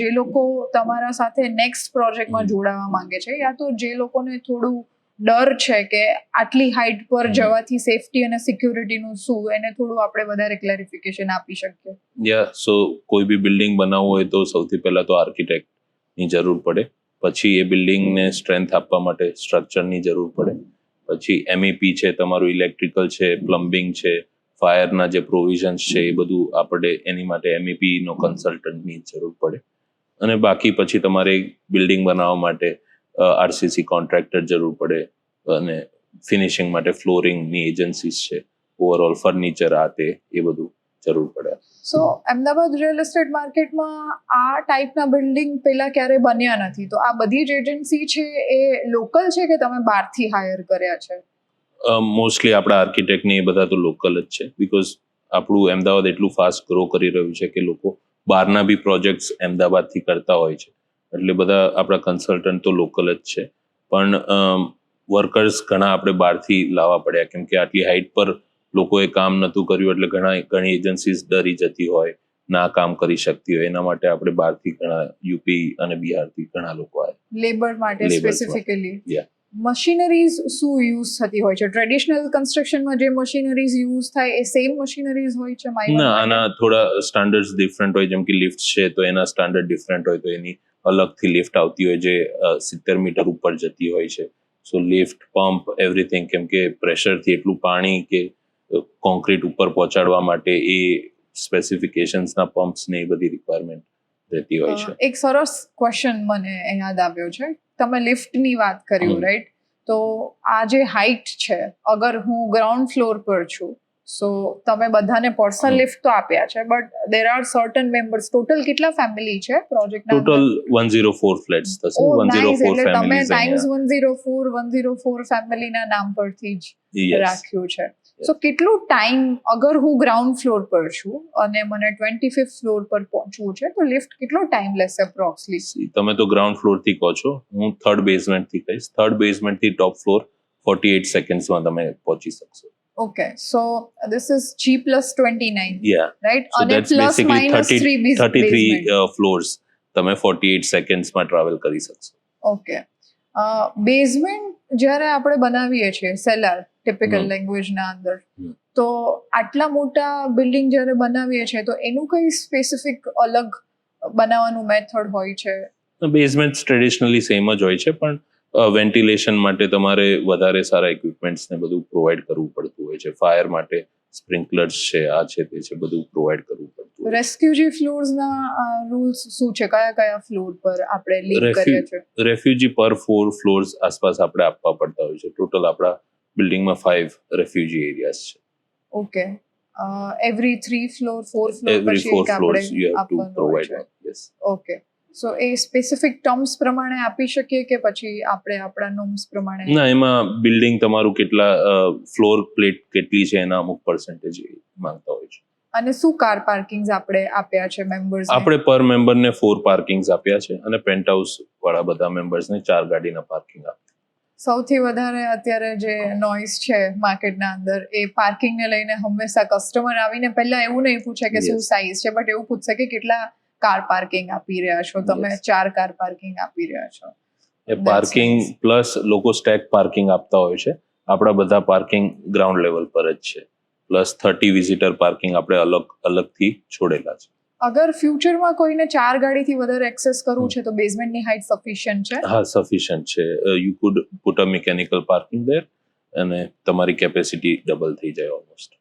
જે લોકો તમારા સાથે નેક્સ્ટ પ્રોજેક્ટમાં જોડાવા માંગે છે, યા તો જે લોકોને થોડું ડર છે કે આટલી હાઇટ પર જવાથી સેફટી અને સિક્યુરિટીનું શું, એને થોડું આપણે વધારે ક્લેરિફિકેશન આપી શકીએ. સો કોઈ બી બિલ્ડિંગ બનાવવું હોય તો સૌથી પહેલા તો આર્કિટેક્ટની જરૂર પડે, પછી એ બિલ્ડિંગને સ્ટ્રેન્થ આપવા માટે સ્ટ્રક્ચરની જરૂર પડે, પછી MEP છે, તમારું ઇલેક્ટ્રિકલ છે, પ્લમ્બિંગ છે, ફાયરના જે પ્રોવિઝન્સ છે, એ બધું આપણે એની માટે MEP-નો કન્સલ્ટન્ટની જરૂર પડે. અને બાકી પછી તમારે બિલ્ડિંગ બનાવવા માટે આરસીસી કોન્ટ્રાક્ટર જરૂર પડે, અને ફિનિશિંગ માટે ફ્લોરિંગની એજન્સીસ છે, ઓવરઓલ ફર્નિચર આ તે એ બધું જરૂર પડે. સો અમદાવાદ રિયલ એસ્ટેટ માર્કેટમાં આ ટાઈપના બિલ્ડિંગ પહેલા ક્યારે બન્યા નથી, તો આ બધી જ એજન્સી છે એ લોકલ છે કે તમે બહારથી હાયર કર્યા છે? મોસ્ટલી આપણા આર્કિટેક્ટની એ બધા તો લોકલ જ છે, બિકોઝ આપણું અમદાવાદ એટલું ફાસ્ટ ગ્રો કરી રહ્યું છે કે લોકો બહારના બી પ્રોજેક્ટ્સ અમદાવાદથી કરતા હોય છે, એટલે બધા આપણા કન્સલ્ટન્ટ તો લોકલ જ છે. પણ વર્કર્સ ઘણા આપણે બહારથી લાવવા પડ્યા, કેમ કે આટલી હાઇટ પર લોકોએ કામ નહોતું કર્યું, એટલે ઘણી એજન્સીસ ડરી જતી હોય, ના કામ કરી શકતી હોય, એના માટે આપણે બહારથી ઘણા યુપી અને બિહારથી ઘણા લોકો આવ્યા લેબર માટે સ્પેસિફિકલી. Yeah. મશીનરીઝ શું યુઝ થતી હોય છે? ટ્રેડિશનલ કન્સ્ટ્રક્શનમાં જે મશીનરીઝ યુઝ થાય એ સેમ મશીનરીઝ હોય છે? ના, આના થોડા સ્ટાન્ડર્ડ્સ ડિફરન્ટ હોય. જેમ કે લિફ્ટ છે તો એના સ્ટાન્ડર્ડ ડિફરન્ટ હોય, તો એની અલગથી લિફ્ટ આવતી હોય જે 70 મીટર ઉપર જતી હોય છે. સો લિફ્ટ, પંપ, એવરીથિંગ, કેમ કે પ્રેશરથી એટલું પાણી કે કોન્ક્રીટ ઉપર પહોંચાડવા માટે એ સ્પેસિફિકેશન્સના પમ્પ્સ ને એ બધી રિક્વાયરમેન્ટ રહેતી હોય છે. એક સરસ ક્વેશ્ચન મને યાદ આવ્યો છે. તમે લિફ્ટની વાત કર્યું, રાઈટ? તો આ જે હાઇટ છે, અગર હું ગ્રાઉન્ડ ફ્લોર પર છું, સો તમે બધાને પર્સનલ લિફ્ટ તો આપ્યા છે, but there are certain members. Total કેટલા ફેમિલી છે પ્રોજેક્ટના? ટોટલ 104 ફ્લેટ્સ થશે. 104 એટલે તમે ફેમિલીઝ ટાઈમ્સ 104 ફેમિલીના નામ પરથી જ રાખ્યું છે. સો કેટલું ટાઈમ, અગર હું ગ્રાઉન્ડ ફ્લોર પર છું અને મને 25th ફ્લોર પર પહોંચવું છે, તો લિફ્ટ કેટલો ટાઈમ લેશે એપ્રોક્સલી? તમે તો ગ્રાઉન્ડ ફ્લોર થી કહો છો, હું થર્ડ બેઝમેન્ટ થી કહીશ. થર્ડ બેઝમેન્ટ થી ટોપ ફ્લોર 48 સેકન્ડ્સમાં તમે પહોંચી શકશો. Okay, so this is G+29, right? So અને that's plus basically minus 33 floors તમે 48 સેકન્ડ્સમાં ટ્રાવેલ કરી શકશો. ઓકે, બેઝમેન્ટ જ્યારે આપણે બનાવીએ છીએ સેલર ટિપિકલ હમ. લેંગ્વેજના અંદર, હમ. તો આટલા મોટા બિલ્ડિંગ જ્યારે બનાવીએ છીએ તો એનું કઈ સ્પેસિફિક અલગ બનાવવાનું મેથડ હોય છે? બેઝમેન્ટ ટ્રેડિશનલી સેમ જ હોય છે, પણ વેન્ટિલેશન માટે તમારે વધારે સારા ઇક્વિપમેન્ટ્સ ને બધું પ્રોવાઈડ કરવું પડતું હોય છે. ફાયર માટે સ્પ્રિંકલર્સ છે, આ છે તે છે, બધું પ્રોવાઈડ કરવું પડતું હોય છે. રેસ્ક્યુજી ફ્લોર્સના રૂલ્સ શું છે? કયા કયા ફ્લોર પર આપણે લીક કરીએ છીએ? રેફ્યુજી પર 4 ફ્લોર્સ આસપાસ આપણે આપવા પડતા હોય છે. ટોટલ આપણા બિલ્ડિંગમાં 5 રેફ્યુજી એરિયાઝ છે. Okay, every 3 floor 4 floor every પછી 4 એક ફ્લોર્સ યુ આપણે હેવ ટુ આપવાનું હોય પ્રોવાઈડ છે. વન. યસ. ઓકે, સો એ સ્પેસિફિક ટર્મ્સ પ્રમાણે આપી શકીએ કે પછી આપણે આપણા નોર્મ્સ પ્રમાણે? ના, એમાં બિલ્ડિંગ તમારું કેટલા ફ્લોર પ્લેટ કેટલી છે એના અમુક પર્સન્ટેજ માંગતા હોય છે. અને શું કાર પાર્કિંગ્સ આપણે આપ્યા છે મેમ્બર્સ? આપણે પર મેમ્બરને 4 પાર્કિંગ્સ આપ્યા છે અને પેન્ટ હાઉસ વાળા બધા મેમ્બર્સને 4 ગાડીના પાર્કિંગ આપ્યા. સૌથી વધારે અત્યારે જે નોઇઝ છે માર્કેટના અંદર એ પાર્કિંગને લઈને હંમેશા કસ્ટમર આવીને પહેલા એવું નહીં પૂછે કે શું Yes. સાઇઝ છે, બટ એવું પૂછશે કે કેટલા કાર પાર્કિંગ આપી રહ્યા છો તમે? Yes. 4 કાર પાર્કિંગ આપી રહ્યા છો. એ પાર્કિંગ nice. પ્લસ લોકો સ્ટેક પાર્કિંગ આપતા હોય છે. આપણા બધા પાર્કિંગ ગ્રાઉન્ડ લેવલ પર જ છે, પ્લસ 30 વિઝિટર પાર્કિંગ આપણે અલગથી છોડેલા છે. અગર ફ્યુચરમાં કોઈને 4 ગાડીથી વધારે એક્સેસ કરવું છે તો બેઝમેન્ટની હાઇટ સફિશિયન્ટ છે? હા, સફિશિયન્ટ છે. You could put a mechanical parking there અને તમારી કેપેસિટી ડબલ થઈ જાય ઓલમોસ્ટ.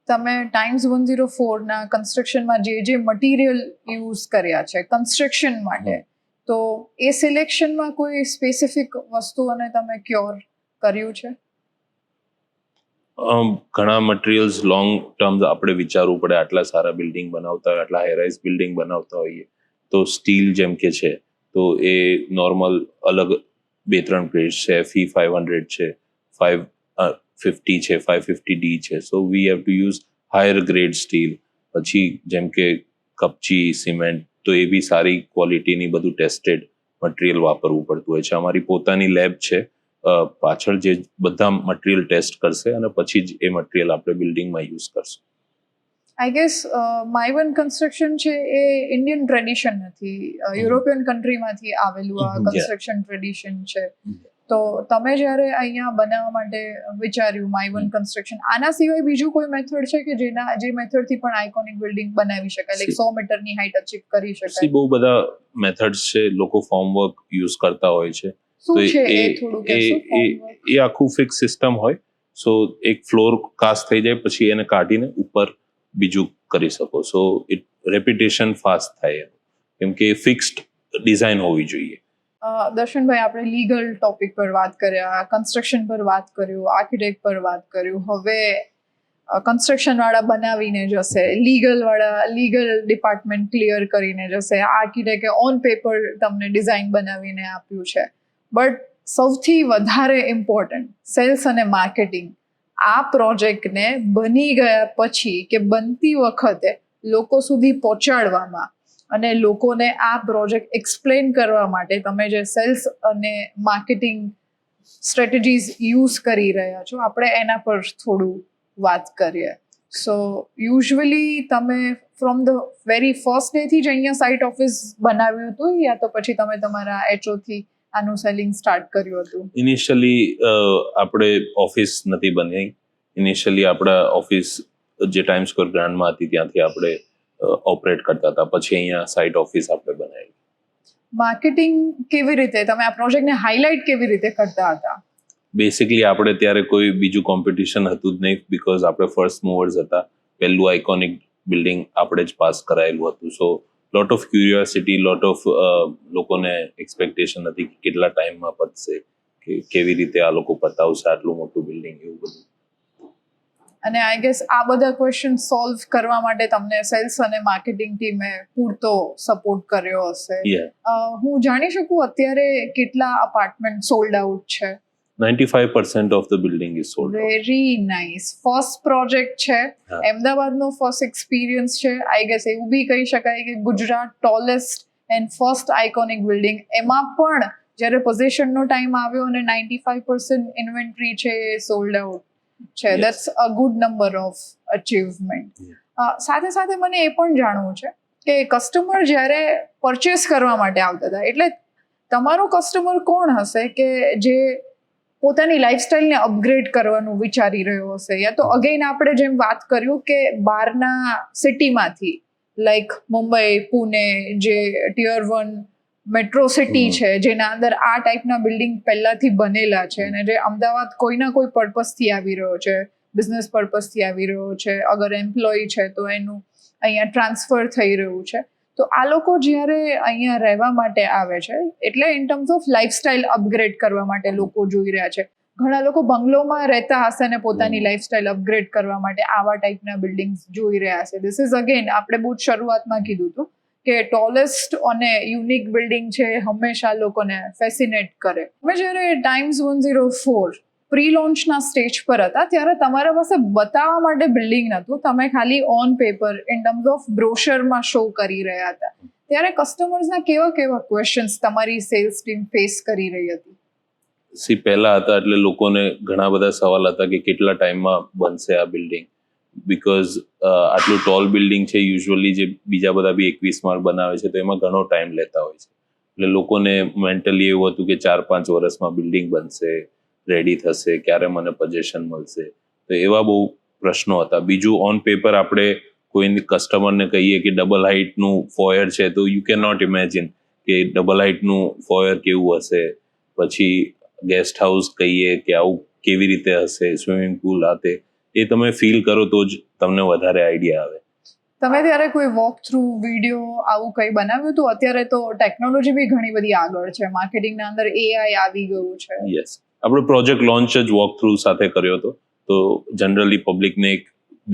તમે ટાઈમ્સ 104 ના કન્સ્ટ્રક્શનમાં જે મટીરિયલ યુઝ કર્યા છે કન્સ્ટ્રક્શન માટે, તો એ સિલેક્શનમાં કોઈ સ્પેસિફિક વસ્તુઓને તમે ક્યોર કર્યું છે? ઘણા મટીરિયલ્સ લોંગ ટર્મ આપણે વિચારવું પડે. આટલા સારા બિલ્ડિંગ બનાવતા હોય, આટલા હાઈરાઇઝ બિલ્ડિંગ બનાવતા હોઈએ તો સ્ટીલ જેમ કે છે તો એ નોર્મલ અલગ 2-3 ગ્રેડ્સ છે. FE 500 છે, 550 છે, 550D છે. So we have to use higher grade steel. પછી જેમ કે કપચી, સિમેન્ટ, તો એ બી સારી ક્વોલિટીની બધું ટેસ્ટેડ મટીરિયલ વાપરવું પડતું હોય છે. અમારી પોતાની લેબ છે પાછળ જે બધા મટીરિયલ ટેસ્ટ કરશે અને પછી જ એ મટીરિયલ આપણે બિલ્ડિંગમાં યુઝ કરશું. આઈ ગેસ માયવન કન્સ્ટ્રક્શન છે એ ઇન્ડિયન ટ્રેડિશન નથી, યુરોપિયન કન્ટ્રીમાંથી આવેલું આ Yeah. કન્સ્ટ્રક્શન ટ્રેડિશન છે. તો તમે જ્યારે અહીંયા બનાવવા માટે વિચાર્યું માયવન કન્સ્ટ્રક્શન, આના સિવાય બીજું કોઈ મેથડ છે કે જે મેથડથી પણ આઇકોનિક બિલ્ડિંગ બનાવી શકાય, લાઈક 100 મીટરની હાઇટ અચીવ કરી શકાય? બહુ બધા મેથડ્સ છે. લોકો ફોર્મ વર્ક યુઝ કરતા હોય છે. શું તો છે એ થોડું કહેશો? એ આખું ફિક્સ સિસ્ટમ હોય. સો એક ફ્લોર કાસ્ટ થઈ જાય પછી એને કાઢીને ઉપર બીજું કરી શકો. સો ઇટ રેપિટેશન ફાસ્ટ થાય કેમ કે ફિક્સ્ડ ડિઝાઇન હોવી જોઈએ. દર્શનભાઈ, આપણે લીગલ ટોપિક પર વાત કર્યા, કન્સ્ટ્રક્શન પર વાત કર્યું, આર્કિટેક્ટ પર વાત કર્યું, હવે કન્સ્ટ્રક્શન વાળા બનાવીને જશે, લીગલ ડિપાર્ટમેન્ટ ક્લિયર કરીને જશે, આર્કિટેક્ટે ઓન પેપર તમને ડિઝાઇન બનાવીને આપ્યું છે, બટ સૌથી વધારે ઇમ્પોર્ટન્ટ સેલ્સ અને માર્કેટિંગ આ પ્રોજેક્ટને બની ગયા પછી કે બનતી વખતે લોકો સુધી પહોંચાડવામાં અને લોકોને આ પ્રોજેક્ટ એક્સપ્લેન કરવા માટે તમે જે સેલ્સ અને માર્કેટિંગ સ્ટ્રેટેજીઝ યુઝ કરી રહ્યા છો, આપણે એના પર થોડું વાત કરીએ. સો યુઝ્યુઅલી તમે ફ્રોમ ધ વેરી ફર્સ્ટ ડેથી જ અહીંયા સાઇટ ઓફિસ બનાવ્યું હતું યા તો પછી તમે તમારા HOથી આનું સેલિંગ સ્ટાર્ટ કર્યું હતું? ઇનિશિયલી આપણે ઓફિસ નથી બની. ઇનિશિયલી આપણા ઓફિસ જે ટાઈમ સ્ક્વેર ગ્રાન્ડમાં હતી ત્યાંથી આપણે ઓપરેટ કરતા હતા. પછી અહીંયા સાઇટ ઓફિસ આપણે બનાવી. માર્કેટિંગ કેવી રીતે, તમે આ પ્રોજેક્ટને હાઇલાઇટ કેવી રીતે કરતા હતા? બેસિકલી આપણે ત્યારે કોઈ બીજું કોમ્પિટિશન હતું જ નહીં, બીકોઝ આપણે ફર્સ્ટ મૂવર્સ હતા. પહેલું આઇકોનિક બિલ્ડિંગ આપણે જ પાસ કરાયેલું હતું. So lot of curiosity, lot of લોકોને એક્સપેક્ટેશન હતી કે કેટલા ટાઈમમાં પતશે, કે કેવી રીતે આ લોકો પતાવશે આટલું મોટું બિલ્ડિંગ, એવું બધું. અને આઈ ગેસ આ બધા ક્વેશ્ચન સોલ્વ કરવા માટે તમને સેલ્સ અને માર્કેટિંગ ટીમે પૂરતો સપોર્ટ કર્યો હશે. હું જાણી શકું અત્યારે કેટલા અપાર્ટમેન્ટ સોલ્ડ આઉટ છે? 95% of the building is sold out. Very nice. First project છે, અમદાવાદનો ફર્સ્ટ એક્સપિરિયન્સ છે. આઈ ગેસ એવું બી કહી શકાય કે Gujarat tallest and first iconic building, એમાં પણ જ્યારે પોઝિશનનો ટાઈમ આવ્યો અને 95% ઇન્વેન્ટરી છે એ સોલ્ડ આઉટ છે. That's a good number of achievement. સાથે સાથે મને એ પણ જાણવું છે કે કસ્ટમર જ્યારે પરચેસ કરવા માટે આવતા હતા, એટલે તમારો કસ્ટમર કોણ હશે કે જે પોતાની લાઈફસ્ટાઈલને અપગ્રેડ કરવાનું વિચારી રહ્યો હશે, યા તો અગેન આપણે જેમ વાત કર્યું કે બહારના સિટીમાંથી લાઈક મુંબઈ, પુણે, જે ટિયર 1 મેટ્રો સિટી છે જેના અંદર આ ટાઈપના બિલ્ડિંગ પહેલાથી બનેલા છે અને જે અમદાવાદ કોઈના કોઈ પર્પઝથી આવી રહ્યો છે, બિઝનેસ પર્પઝથી આવી રહ્યો છે, અગર એમ્પ્લોય છે તો એનું અહીંયા ટ્રાન્સફર થઈ રહ્યું છે, તો આ લોકો જ્યારે અહીંયા રહેવા માટે આવે છે એટલે in terms of lifestyle upgrade કરવા માટે લોકો જોઈ રહ્યા છે. ઘણા લોકો બંગલોમાં રહેતા હશે ને પોતાની લાઈફસ્ટાઈલ અપગ્રેડ કરવા માટે આવા ટાઈપના બિલ્ડિંગ્સ જોઈ રહ્યા છે. ધીસ ઇઝ અગેન આપણે બહુ શરૂઆતમાં કીધું હતું કે ટોલેસ્ટ અને યુનિક બિલ્ડિંગ છે હંમેશા લોકોને ફેસિનેટ કરે. હવે જ્યારે ટાઈમ્સ 104 પ્રી લોન્ચના સ્ટેજ પર હતા ત્યારે તમારા પાસે બતાવવા માટે બિલ્ડિંગ નહોતું, તમે ખાલી on paper in terms of બ્રોશરમાં શો કરી રહ્યા હતા. ત્યારે કસ્ટમર્સના કેવા કેવા ક્વેશ્ચન્સ તમારી સેલ્સ ટીમ ફેસ કરી રહી હતી? પહેલા હતા એટલે લોકોને ઘણા બધા સવાલ હતા કે કેટલા ટાઈમમાં બનશે આ બિલ્ડિંગ, બીકોઝ આટલું ટોલ બિલ્ડિંગ છે, યુઝ્યુઅલી જે બીજા બધા બી 21 માળ બનાવે છે તો એમાં ઘણો ટાઈમ લેતા હોય છે. એટલે લોકોને મેન્ટલી એવું હતું કે 4-5 વર્ષમાં બિલ્ડિંગ બનશે, રેડી થશે, ક્યારે મને પોઝેશન મળશે, તો એવા બહુ પ્રશ્નો હતા. બીજું, ઓન પેપર આપણે કોઈ કસ્ટમરને કહીએ કે ડબલ હાઇટનું ફોયર છે તો યુ કેન નોટ ઇમેજિન કે ડબલ હાઇટનું ફોયર કેવું હશે, પછી ગેસ્ટ હાઉસ કહીએ કે આવું કેવી રીતે હશે, સ્વિમિંગ પુલ આતે, એ તમે ફીલ કરો તો જ તમને વધારે આઈડિયા આવે. તમે ત્યારે કોઈ વોક થ્રુ વિડીયો આવું કંઈ બનાવ્યું હતું? અત્યારે તો ટેકનોલોજી બી ઘણી બધી આગળ છે, માર્કેટિંગના અંદર AI આવી ગયું છે. યસ, આપણે પ્રોજેક્ટ લોન્ચ જ વોક થ્રુ સાથે કર્યો હતો, તો જનરલી પબ્લિકને એક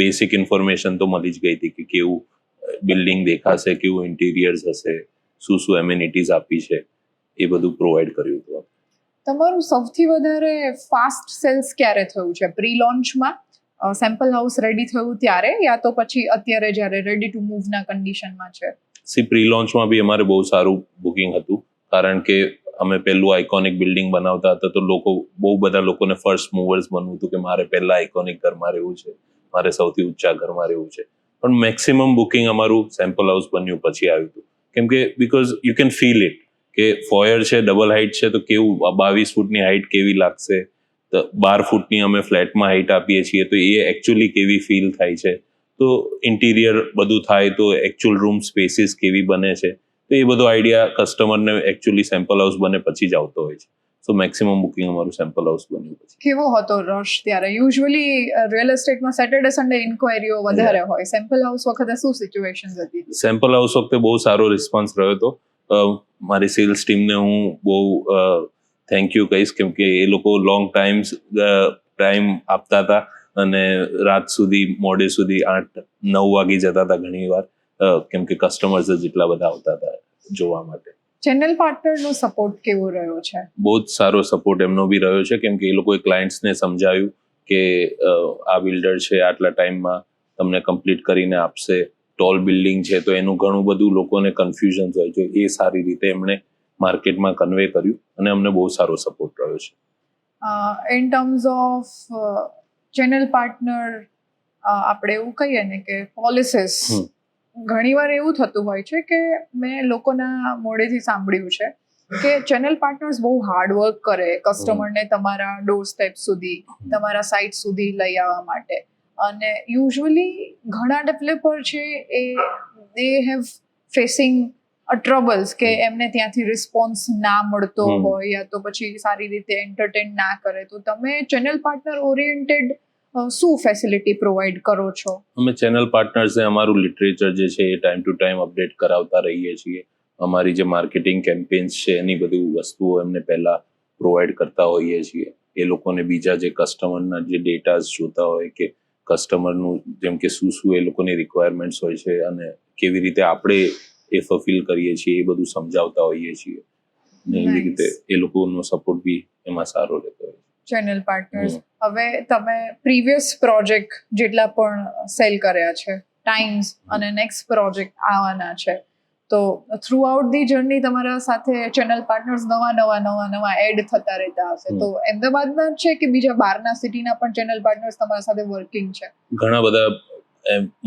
બેસિક ઇન્ફોર્મેશન તો મળી જ ગઈ હતી કે કેવું બિલ્ડિંગ દેખાશે, કેવું ઇન્ટિરિયર્સ હશે, શું શું એમ્યુનિટીઝ આપી છે, એ બધું પ્રોવાઈડ કર્યું હતું. તમારું સૌથી વધારે ફાસ્ટ સેલ્સ ક્યારે થયું છે? પ્રી લોન્ચમાં સેમ્પલ હાઉસ રેડી થયું ત્યારે, યા તો પછી અત્યારે જ્યારે રેડી ટુ મૂવના કન્ડિશનમાં છે? પ્રી લોન્ચમાં બી અમારે બહુ સારું બુકિંગ હતું, કારણ કે અમે પહેલું આઇકોનિક બિલ્ડિંગ બનાવતા હતા તો બહુ બધા લોકોને ફર્સ્ટ મૂવર્સ બનવું હતું કે મારે પહેલા આઇકોનિક ઘરમાં રહેવું છે, મારે સૌથી ઊંચા ઘરમાં રહેવું છે. પણ મેક્સિમમ બુકિંગ અમારું સેમ્પલ હાઉસ બન્યું પછી આવ્યું હતું, કેમ કે because you can feel it કે ફોયર છે, ડબલ હાઇટ છે તો કેવું 22 ફૂટની હાઇટ કેવી લાગશે, તો 12 ફૂટની અમે ફ્લેટમાં હાઇટ આપીએ છીએ તો એ એકચ્યુઅલી કેવી ફીલ થાય છે, તો ઇન્ટિરિયર બધું થાય તો એકચ્યુઅલ રૂમ સ્પેસીસ કેવી બને છે, તો એ બધો આઈડિયા કસ્ટમરને એકચ્યુઅલી સેમ્પલ હાઉસ બને પછી જ આવતો હોય છે. સો મેક્સિમમ બુકિંગ અમારું સેમ્પલ હાઉસ બન્યું પછી. કેવો હતો રશ ત્યારે? યુઝ્યુઅલી રિયલ એસ્ટેટમાં સેટરડે સન્ડે ઇન્ક્વાયરીઓ વધારે હોય, સેમ્પલ હાઉસ વખતે શું સિચ્યુએશન હતી? સેમ્પલ હાઉસ વખતે બહુ સારો રિસ્પોન્સ રહ્યો હતો. મારી સેલ્સ ટીમને હું બહુ થેન્ક યુ કહીશ, કેમ કે એ લોકો લોંગ ટાઈમ આપતા હતા અને રાત સુધી, મોડે સુધી 8-9 વાગી જતા હતા ઘણી વાર, કેમ કે કસ્ટમર્સ જ એટલા બધા આવતા હતા જોવા માટે. ચેનલ પાર્ટનરનો સપોર્ટ કેવો રહ્યો છે? બહુ જ સારો સપોર્ટ એમનો બી રહ્યો છે, કેમ કે એ લોકોએ ક્લાયન્ટ્સને સમજાવ્યું કે આ બિલ્ડર છે, આટલા ટાઈમમાં તમને કમ્પ્લીટ કરીને આપશે, ટોલ બિલ્ડિંગ છે તો એનું ઘણું બધું લોકોને કન્ફ્યુઝન હોય છે, એ સારી રીતે એમણે માર્કેટમાં કન્વે કર્યું અને અમને બહુ સારો સપોર્ટ રહ્યો છે. In terms of channel partner, આપણે એવું કહીએ ને કે પોલિસીસ, ઘણીવાર એવું થતું હોય છે કે મેં લોકોના મોઢેથી સાંભળ્યું છે કે ચેનલ પાર્ટનર્સ બહુ હાર્ડવર્ક કરે કસ્ટમરને તમારા ડોર સ્ટેપ સુધી, તમારા સાઇટ સુધી લઈ આવવા માટે, અને યુઝ્યુઅલી ઘણા ડેવલપર છે એ દે હેવ ફેસિંગ ટ્રબલ્સ કે એમને ત્યાંથી રિસ્પોન્સ ના મળતો હોય યા તો પછી સારી રીતે એન્ટરટેન ના કરે, તો તમે ચેનલ પાર્ટનર ઓરિએન્ટેડ શું ફેસિલિટી પ્રોવાઈડ કરો છો? અમે ચેનલ પાર્ટનર્સને અમારું લિટરેચર જે છે એ ટાઈમ ટુ ટાઈમ અપડેટ કરાવતા રહીએ છીએ. અમારી જે માર્કેટિંગ કેમ્પેન્સ છે એની બધી વસ્તુઓ એમને પહેલા પ્રોવાઈડ કરતા હોઈએ છીએ. એ લોકોને બીજા જે કસ્ટમરના જે ડેટાઝ જોતા હોય કે કસ્ટમરનું જેમ કે શું એ લોકોની રિક્વાયરમેન્ટ્સ હોય છે અને કેવી રીતે આપણે એ ફુલફિલ કરીએ છીએ એ બધું સમજાવતા હોઈએ છીએ, અને એવી રીતે એ લોકોનો સપોર્ટ બી એમાં સારો રહેતો હોય છે. ચેનલ પાર્ટનર્સ, હવે તમે પ્રીવિયસ પ્રોજેક્ટ જેટલા પણ સેલ કર્યા છે, ટાઈમ્સ અને નેક્સ્ટ પ્રોજેક્ટ આવવાના છે, તો થ્રુ આઉટ ધી જર્ની તમારા સાથે ચેનલ પાર્ટનર્સ નવા એડ થતા રહેતા હશે, તો અમદાવાદના છે કે બીજા બહારના સિટીના પણ ચેનલ પાર્ટનર્સ તમારા સાથે વર્કિંગ છે? ઘણા બધા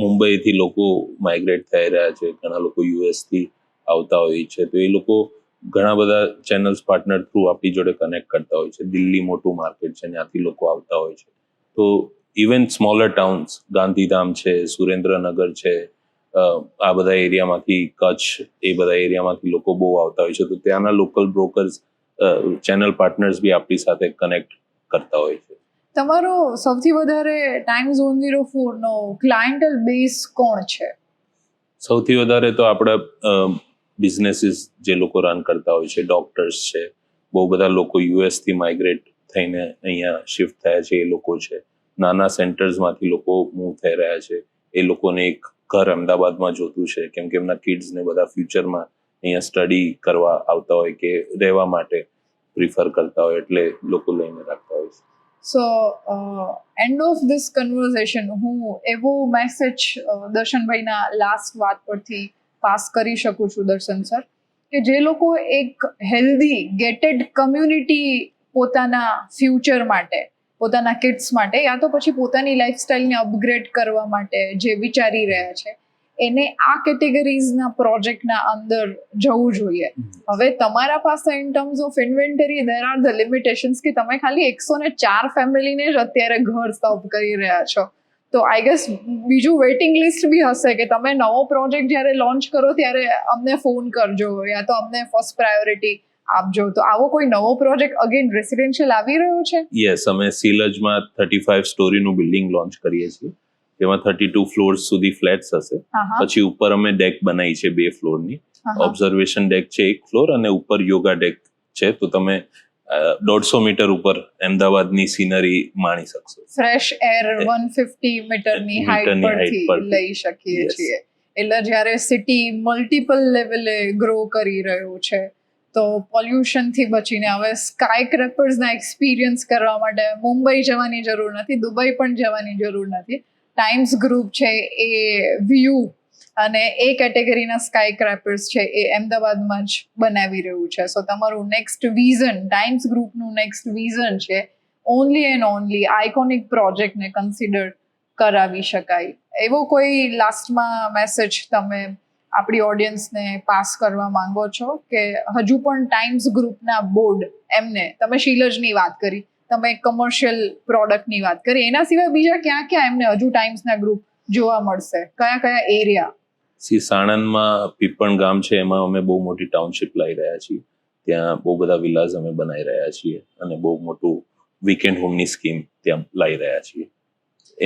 મુંબઈથી લોકો માઇગ્રેટ થઈ રહ્યા છે, ઘણા લોકો યુએસથી આવતા હોય છે, તો એ લોકો ઘણા બધા ચેનલ્સ પાર્ટનર થ્રુ આપણી જોડે કનેક્ટ કરતા હોય છે. દિલ્હી મોટું માર્કેટ છે, ત્યાંથી લોકો આવતા હોય છે. તો ઇવન સ્મોલર ટાઉન્સ, ગાંધીધામ છે, સુરેન્દ્રનગર છે, આ બધા એરિયામાંથી, કચ્છ, એ બધા એરિયામાંથી લોકો બહુ આવતા હોય છે. તો ત્યાંના લોકલ બ્રોકર્સ, ચેનલ પાર્ટનર્સ બી આપણી સાથે કનેક્ટ કરતા હોય છે. તમારો સૌથી વધારે ટાઈમ્સ 104 નો ક્લાયન્ટલ બેઝ કોણ છે? સૌથી વધારે તો આપણા બિઝનેસીસ જે લોકો રન કરતા હોય છે, ડોક્ટર્સ છે, બહુ બધા લોકો યુએસથી માઇગ્રેટ થઈને અહીંયા શિફ્ટ થયા છે, એ લોકો છે. નાના સેન્ટર્સમાંથી લોકો મૂવ થઈ રહ્યા છે. એ લોકોને એક ઘર અમદાવાદમાં જોતું છે, કેમ કે એમના કિડ્સને બધા ફ્યુચરમાં અહીંયા સ્ટડી કરવા આવતા હોય કે રહેવા માટે પ્રિફર કરતા હોય, એટલે લોકો લઈને રાખતા હોય છે. સો એન્ડ ઓફ ધીસ કન્વર્ઝેશન હું એવો મેસેજ દર્શનભાઈના લાસ્ટ વાત પરથી પાસ કરી શકું છું, દર્શન સર, કે જે લોકો એક હેલ્ધી ગેટેડ કમ્યુનિટી પોતાના ફ્યુચર માટે, પોતાના કિડ્સ માટે, યા તો પછી પોતાની લાઈફસ્ટાઈલને અપગ્રેડ કરવા માટે જે વિચારી રહ્યા છે, એને આ કેટેગરીઝના પ્રોજેક્ટના અંદર જવું જોઈએ. હવે તમારા પાસે in terms of inventory there are the limitations કે તમે ખાલી 104 ફેમિલીને જ અત્યારે ઘર સર્વ કરી રહ્યા છો. તો આઈ ગેસ બીજું વેઇટિંગ લિસ્ટ બી હશે કે તમે નવો પ્રોજેક્ટ જ્યારે લોન્ચ કરો ત્યારે અમને ફોન કરજો, યા તો અમને ફર્સ્ટ પ્રાયોરિટી આપજો. તો આવો કોઈ નવો પ્રોજેક્ટ અગેન રેસિડેન્શિયલ આવી રહ્યો છે? યસ, અમે સિલજમાં 35 સ્ટોરીનું બિલ્ડિંગ લોન્ચ કરીએ છીએ. તેમાં 32 ફ્લોર્સ સુધી ફ્લેટ્સ હશે. પછી ઉપર અમે ડેક બનાવી છે 2 ફ્લોરની. ઓબ્ઝર્વેશન ડેક છે 1 ફ્લોર, અને ઉપર યોગા ડેક છે. તો તમે 150 મીટર ઉપર અમદાવાદની સીનરી માણી શકશો. ફ્રેશ એર 150 મીટરની હાઈટ પરથી લઈ શકીએ છીએ. એટલે જ્યારે સિટી મલ્ટિપલ લેવલે ગ્રો કરી રહ્યું છે, તો પોલ્યુશનથી બચીને હવે સ્કાય ક્રેપર્સના એક્સપિરિયન્સ કરવા માટે મુંબઈ જવાની જરૂર નથી, દુબઈ પણ જવાની જરૂર નથી. ટાઈમ્સ ગ્રુપ છે એ વ્યૂ અને એ કેટેગરીના સ્કાય ક્રેપર્સ છે એ અમદાવાદમાં જ બનાવી રહ્યું છે. સો તમારું નેક્સ્ટ વિઝન, ટાઈમ્સ ગ્રુપનું નેક્સ્ટ વિઝન છે ઓનલી એન્ડ ઓનલી આઇકોનિક પ્રોજેક્ટને કન્સિડર કરાવી શકાય. એવો કોઈ લાસ્ટમાં મેસેજ તમે આપણી ઓડિયન્સને પાસ કરવા માંગો છો કે હજુ પણ ટાઈમ્સ ગ્રુપના બોર્ડ એમને, તમે શીલજની વાત કરી, તમે કમર્શિયલ પ્રોડક્ટની વાત કરી, એના સિવાય બીજા ક્યાં ક્યાં એમને હજુ ટાઈમ્સના ગ્રુપ જોવા મળશે? કયા કયા એરિયા? સાણંદમાં પીપણ ગામ છે, એમાં અમે બહુ મોટી ટાઉનશીપ લાવી રહ્યા છીએ. ત્યાં બહુ બધા વિલાસ અમે બનાવી રહ્યા છીએ અને બહુ મોટું વીકેન્ડ હોમની સ્કીમ ત્યાં લાવી રહ્યા છીએ.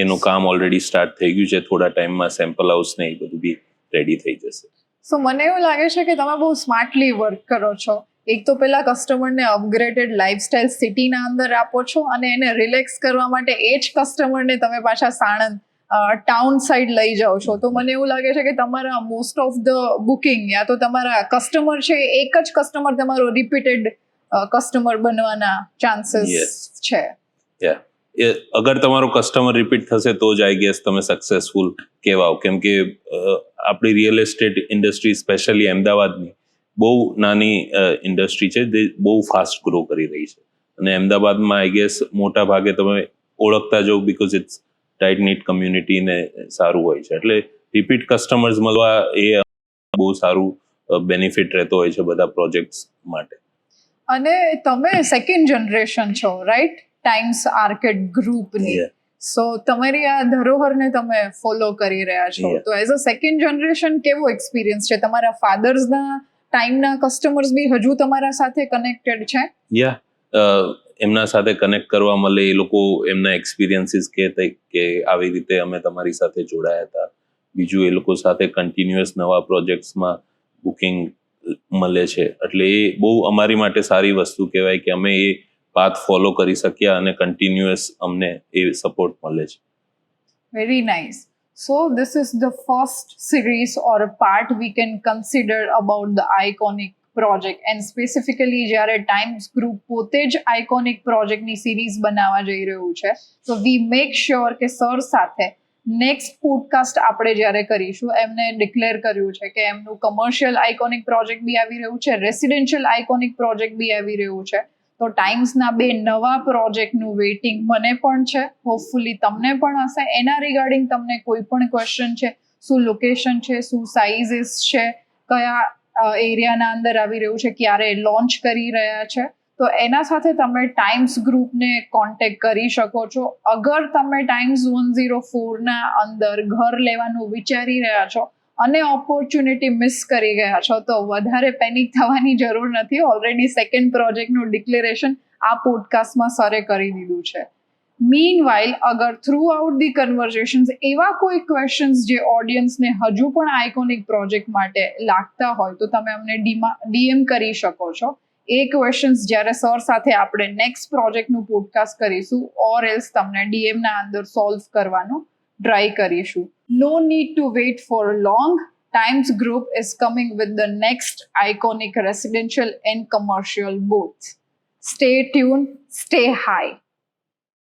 એનું કામ ઓલરેડી સ્ટાર્ટ થઈ ગયું છે. થોડા ટાઈમમાં સેમ્પલ હાઉસ ને એ બધું બી રેડી થઈ જશે. સો મને એવું લાગે છે કે તમે બહુ સ્માર્ટલી વર્ક કરો છો. એક તો પેલા કસ્ટમરને અપગ્રેડેડ લાઈફસ્ટાઈલ સિટીના અંદર આપો છો, અને એને રિલેક્સ કરવા માટે એ જ કસ્ટમરને તમે પાછા સાણંદ ટાઉન સાઈડ લઈ જાઓ છો. તો મને એવું લાગે છે કે તમારા મોસ્ટ ઓફ ધ બુકિંગ, યા તો તમારા કસ્ટમર છે એક જ કસ્ટમર તમારો રિપીટેડ કસ્ટમર બનવાના ચાન્સીસ છે. અગર તમારો કસ્ટમર રિપીટ થશે તો જ આઈ ગેસ તમે સક્સેસફુલ કહેવાઓ. કેમ કે આપણી રિયલ એસ્ટેટ ઇન્ડસ્ટ્રી, સ્પેશિયલી અમદાવાદની, બહુ નાની ઇન્ડસ્ટ્રી છે, જે બહુ ફાસ્ટ ગ્રો કરી રહી છે. અને અમદાવાદમાં આઈ ગેસ મોટા ભાગે તમે ઓળખતા જાઓ, because it's tight knit community ને સારું હોય છે. એટલે રિપીટ કસ્ટમર્સ મળવા એ બહુ સારું બેનિફિટ રહેતો હોય છે બધા પ્રોજેક્ટ્સ માટે. અને તમે સેકન્ડ જનરેશન છો, રાઈટ, ટાઈમ્સ આર્કેડ ગ્રુપની. સો તમારી આ ધરોહરને તમે ફોલો કરી રહ્યા છો. તો એઝ અ સેકન્ડ જનરેશન કેવો એક્સપિરિયન્સ છે? તમારા ફાધર્સના ટાઈમના કસ્ટમર્સ બી હજુ તમારા સાથે કનેક્ટેડ છે? એમના સાથે કનેક્ટ કરવા મળે. એ લોકો એમના એક્સપિરિયન્સીસ કહેતા કે આવી રીતે અમે તમારી સાથે જોડાયા હતા. બીજું, એ લોકો સાથે કન્ટિન્યુઅસ નવા પ્રોજેક્ટ્સમાં બુકિંગ મળે છે. એટલે એ બહુ અમારી માટે સારી વસ્તુ કહેવાય કે અમે એ પાથ ફોલો કરી શક્યા અને કન્ટિન્યુઅસ અમને એ સપોર્ટ મળે છે. Very nice. So this is the first series or a part we can consider about the iconic project, and specifically જ્યારે ટાઈમ્સ ગ્રુપ પોતે જ આઇકોનિક પ્રોજેક્ટની સિરીઝ બનાવવા જઈ રહ્યું છે. So we make sure કે સર સાથે નેક્સ્ટ પોડકાસ્ટ આપણે જ્યારે કરીશું, એમને ડિક્લેર કર્યું છે કે એમનું કમર્શિયલ આઇકોનિક પ્રોજેક્ટ બી આવી રહ્યું છે, રેસિડેન્શિયલ આઇકોનિક પ્રોજેક્ટ બી આવી રહ્યું છે. તો ટાઈમ્સના 2 નવા પ્રોજેક્ટનું વેઇટિંગ મને પણ છે, હોપફુલી તમને પણ હશે. એના રિગાર્ડિંગ તમને કોઈ પણ ક્વેશ્ચન છે, શું લોકેશન છે, શું સાઇઝીસ છે, કયા એરિયાના અંદર આવી રહ્યું છે, ક્યારે લોન્ચ કરી રહ્યા છે. તો એના સાથે તમે ટાઈમ્સ ગ્રુપને કોન્ટેક્ટ કરી શકો છો. અગર તમે ટાઈમ્સ 104ના અંદર ઘર લેવાનું વિચારી રહ્યા છો અને ઓપોર્ચ્યુનિટી મિસ કરી ગયા છો, તો વધારે પેનિક થવાની જરૂર નથી. ઓલરેડી સેકન્ડ પ્રોજેક્ટનું ડિક્લેરેશન આ પોડકાસ્ટમાં સરે કરી દીધું છે. મીનવાઇલ, અગર થ્રુ આઉટ ધી કન્વર્ઝેશન્સ એવા કોઈ ક્વેશ્ચન્સ જે ઓડિયન્સને હજુ પણ આઇકોનિક પ્રોજેક્ટ માટે લાગતા હોય તો તમે અમને ડીએમ કરી શકો છો. એ ક્વેશ્ચન્સ જ્યારે સર સાથે આપણે નેક્સ્ટ પ્રોજેક્ટનું પોડકાસ્ટ કરીશું ઓર એલ્સ તમને ડીએમના અંદર સોલ્વ કરવાનો ટ્રાય કરીશું. No need to wait for long. Times Group is coming with the next iconic residential and commercial both. Stay tuned, stay high.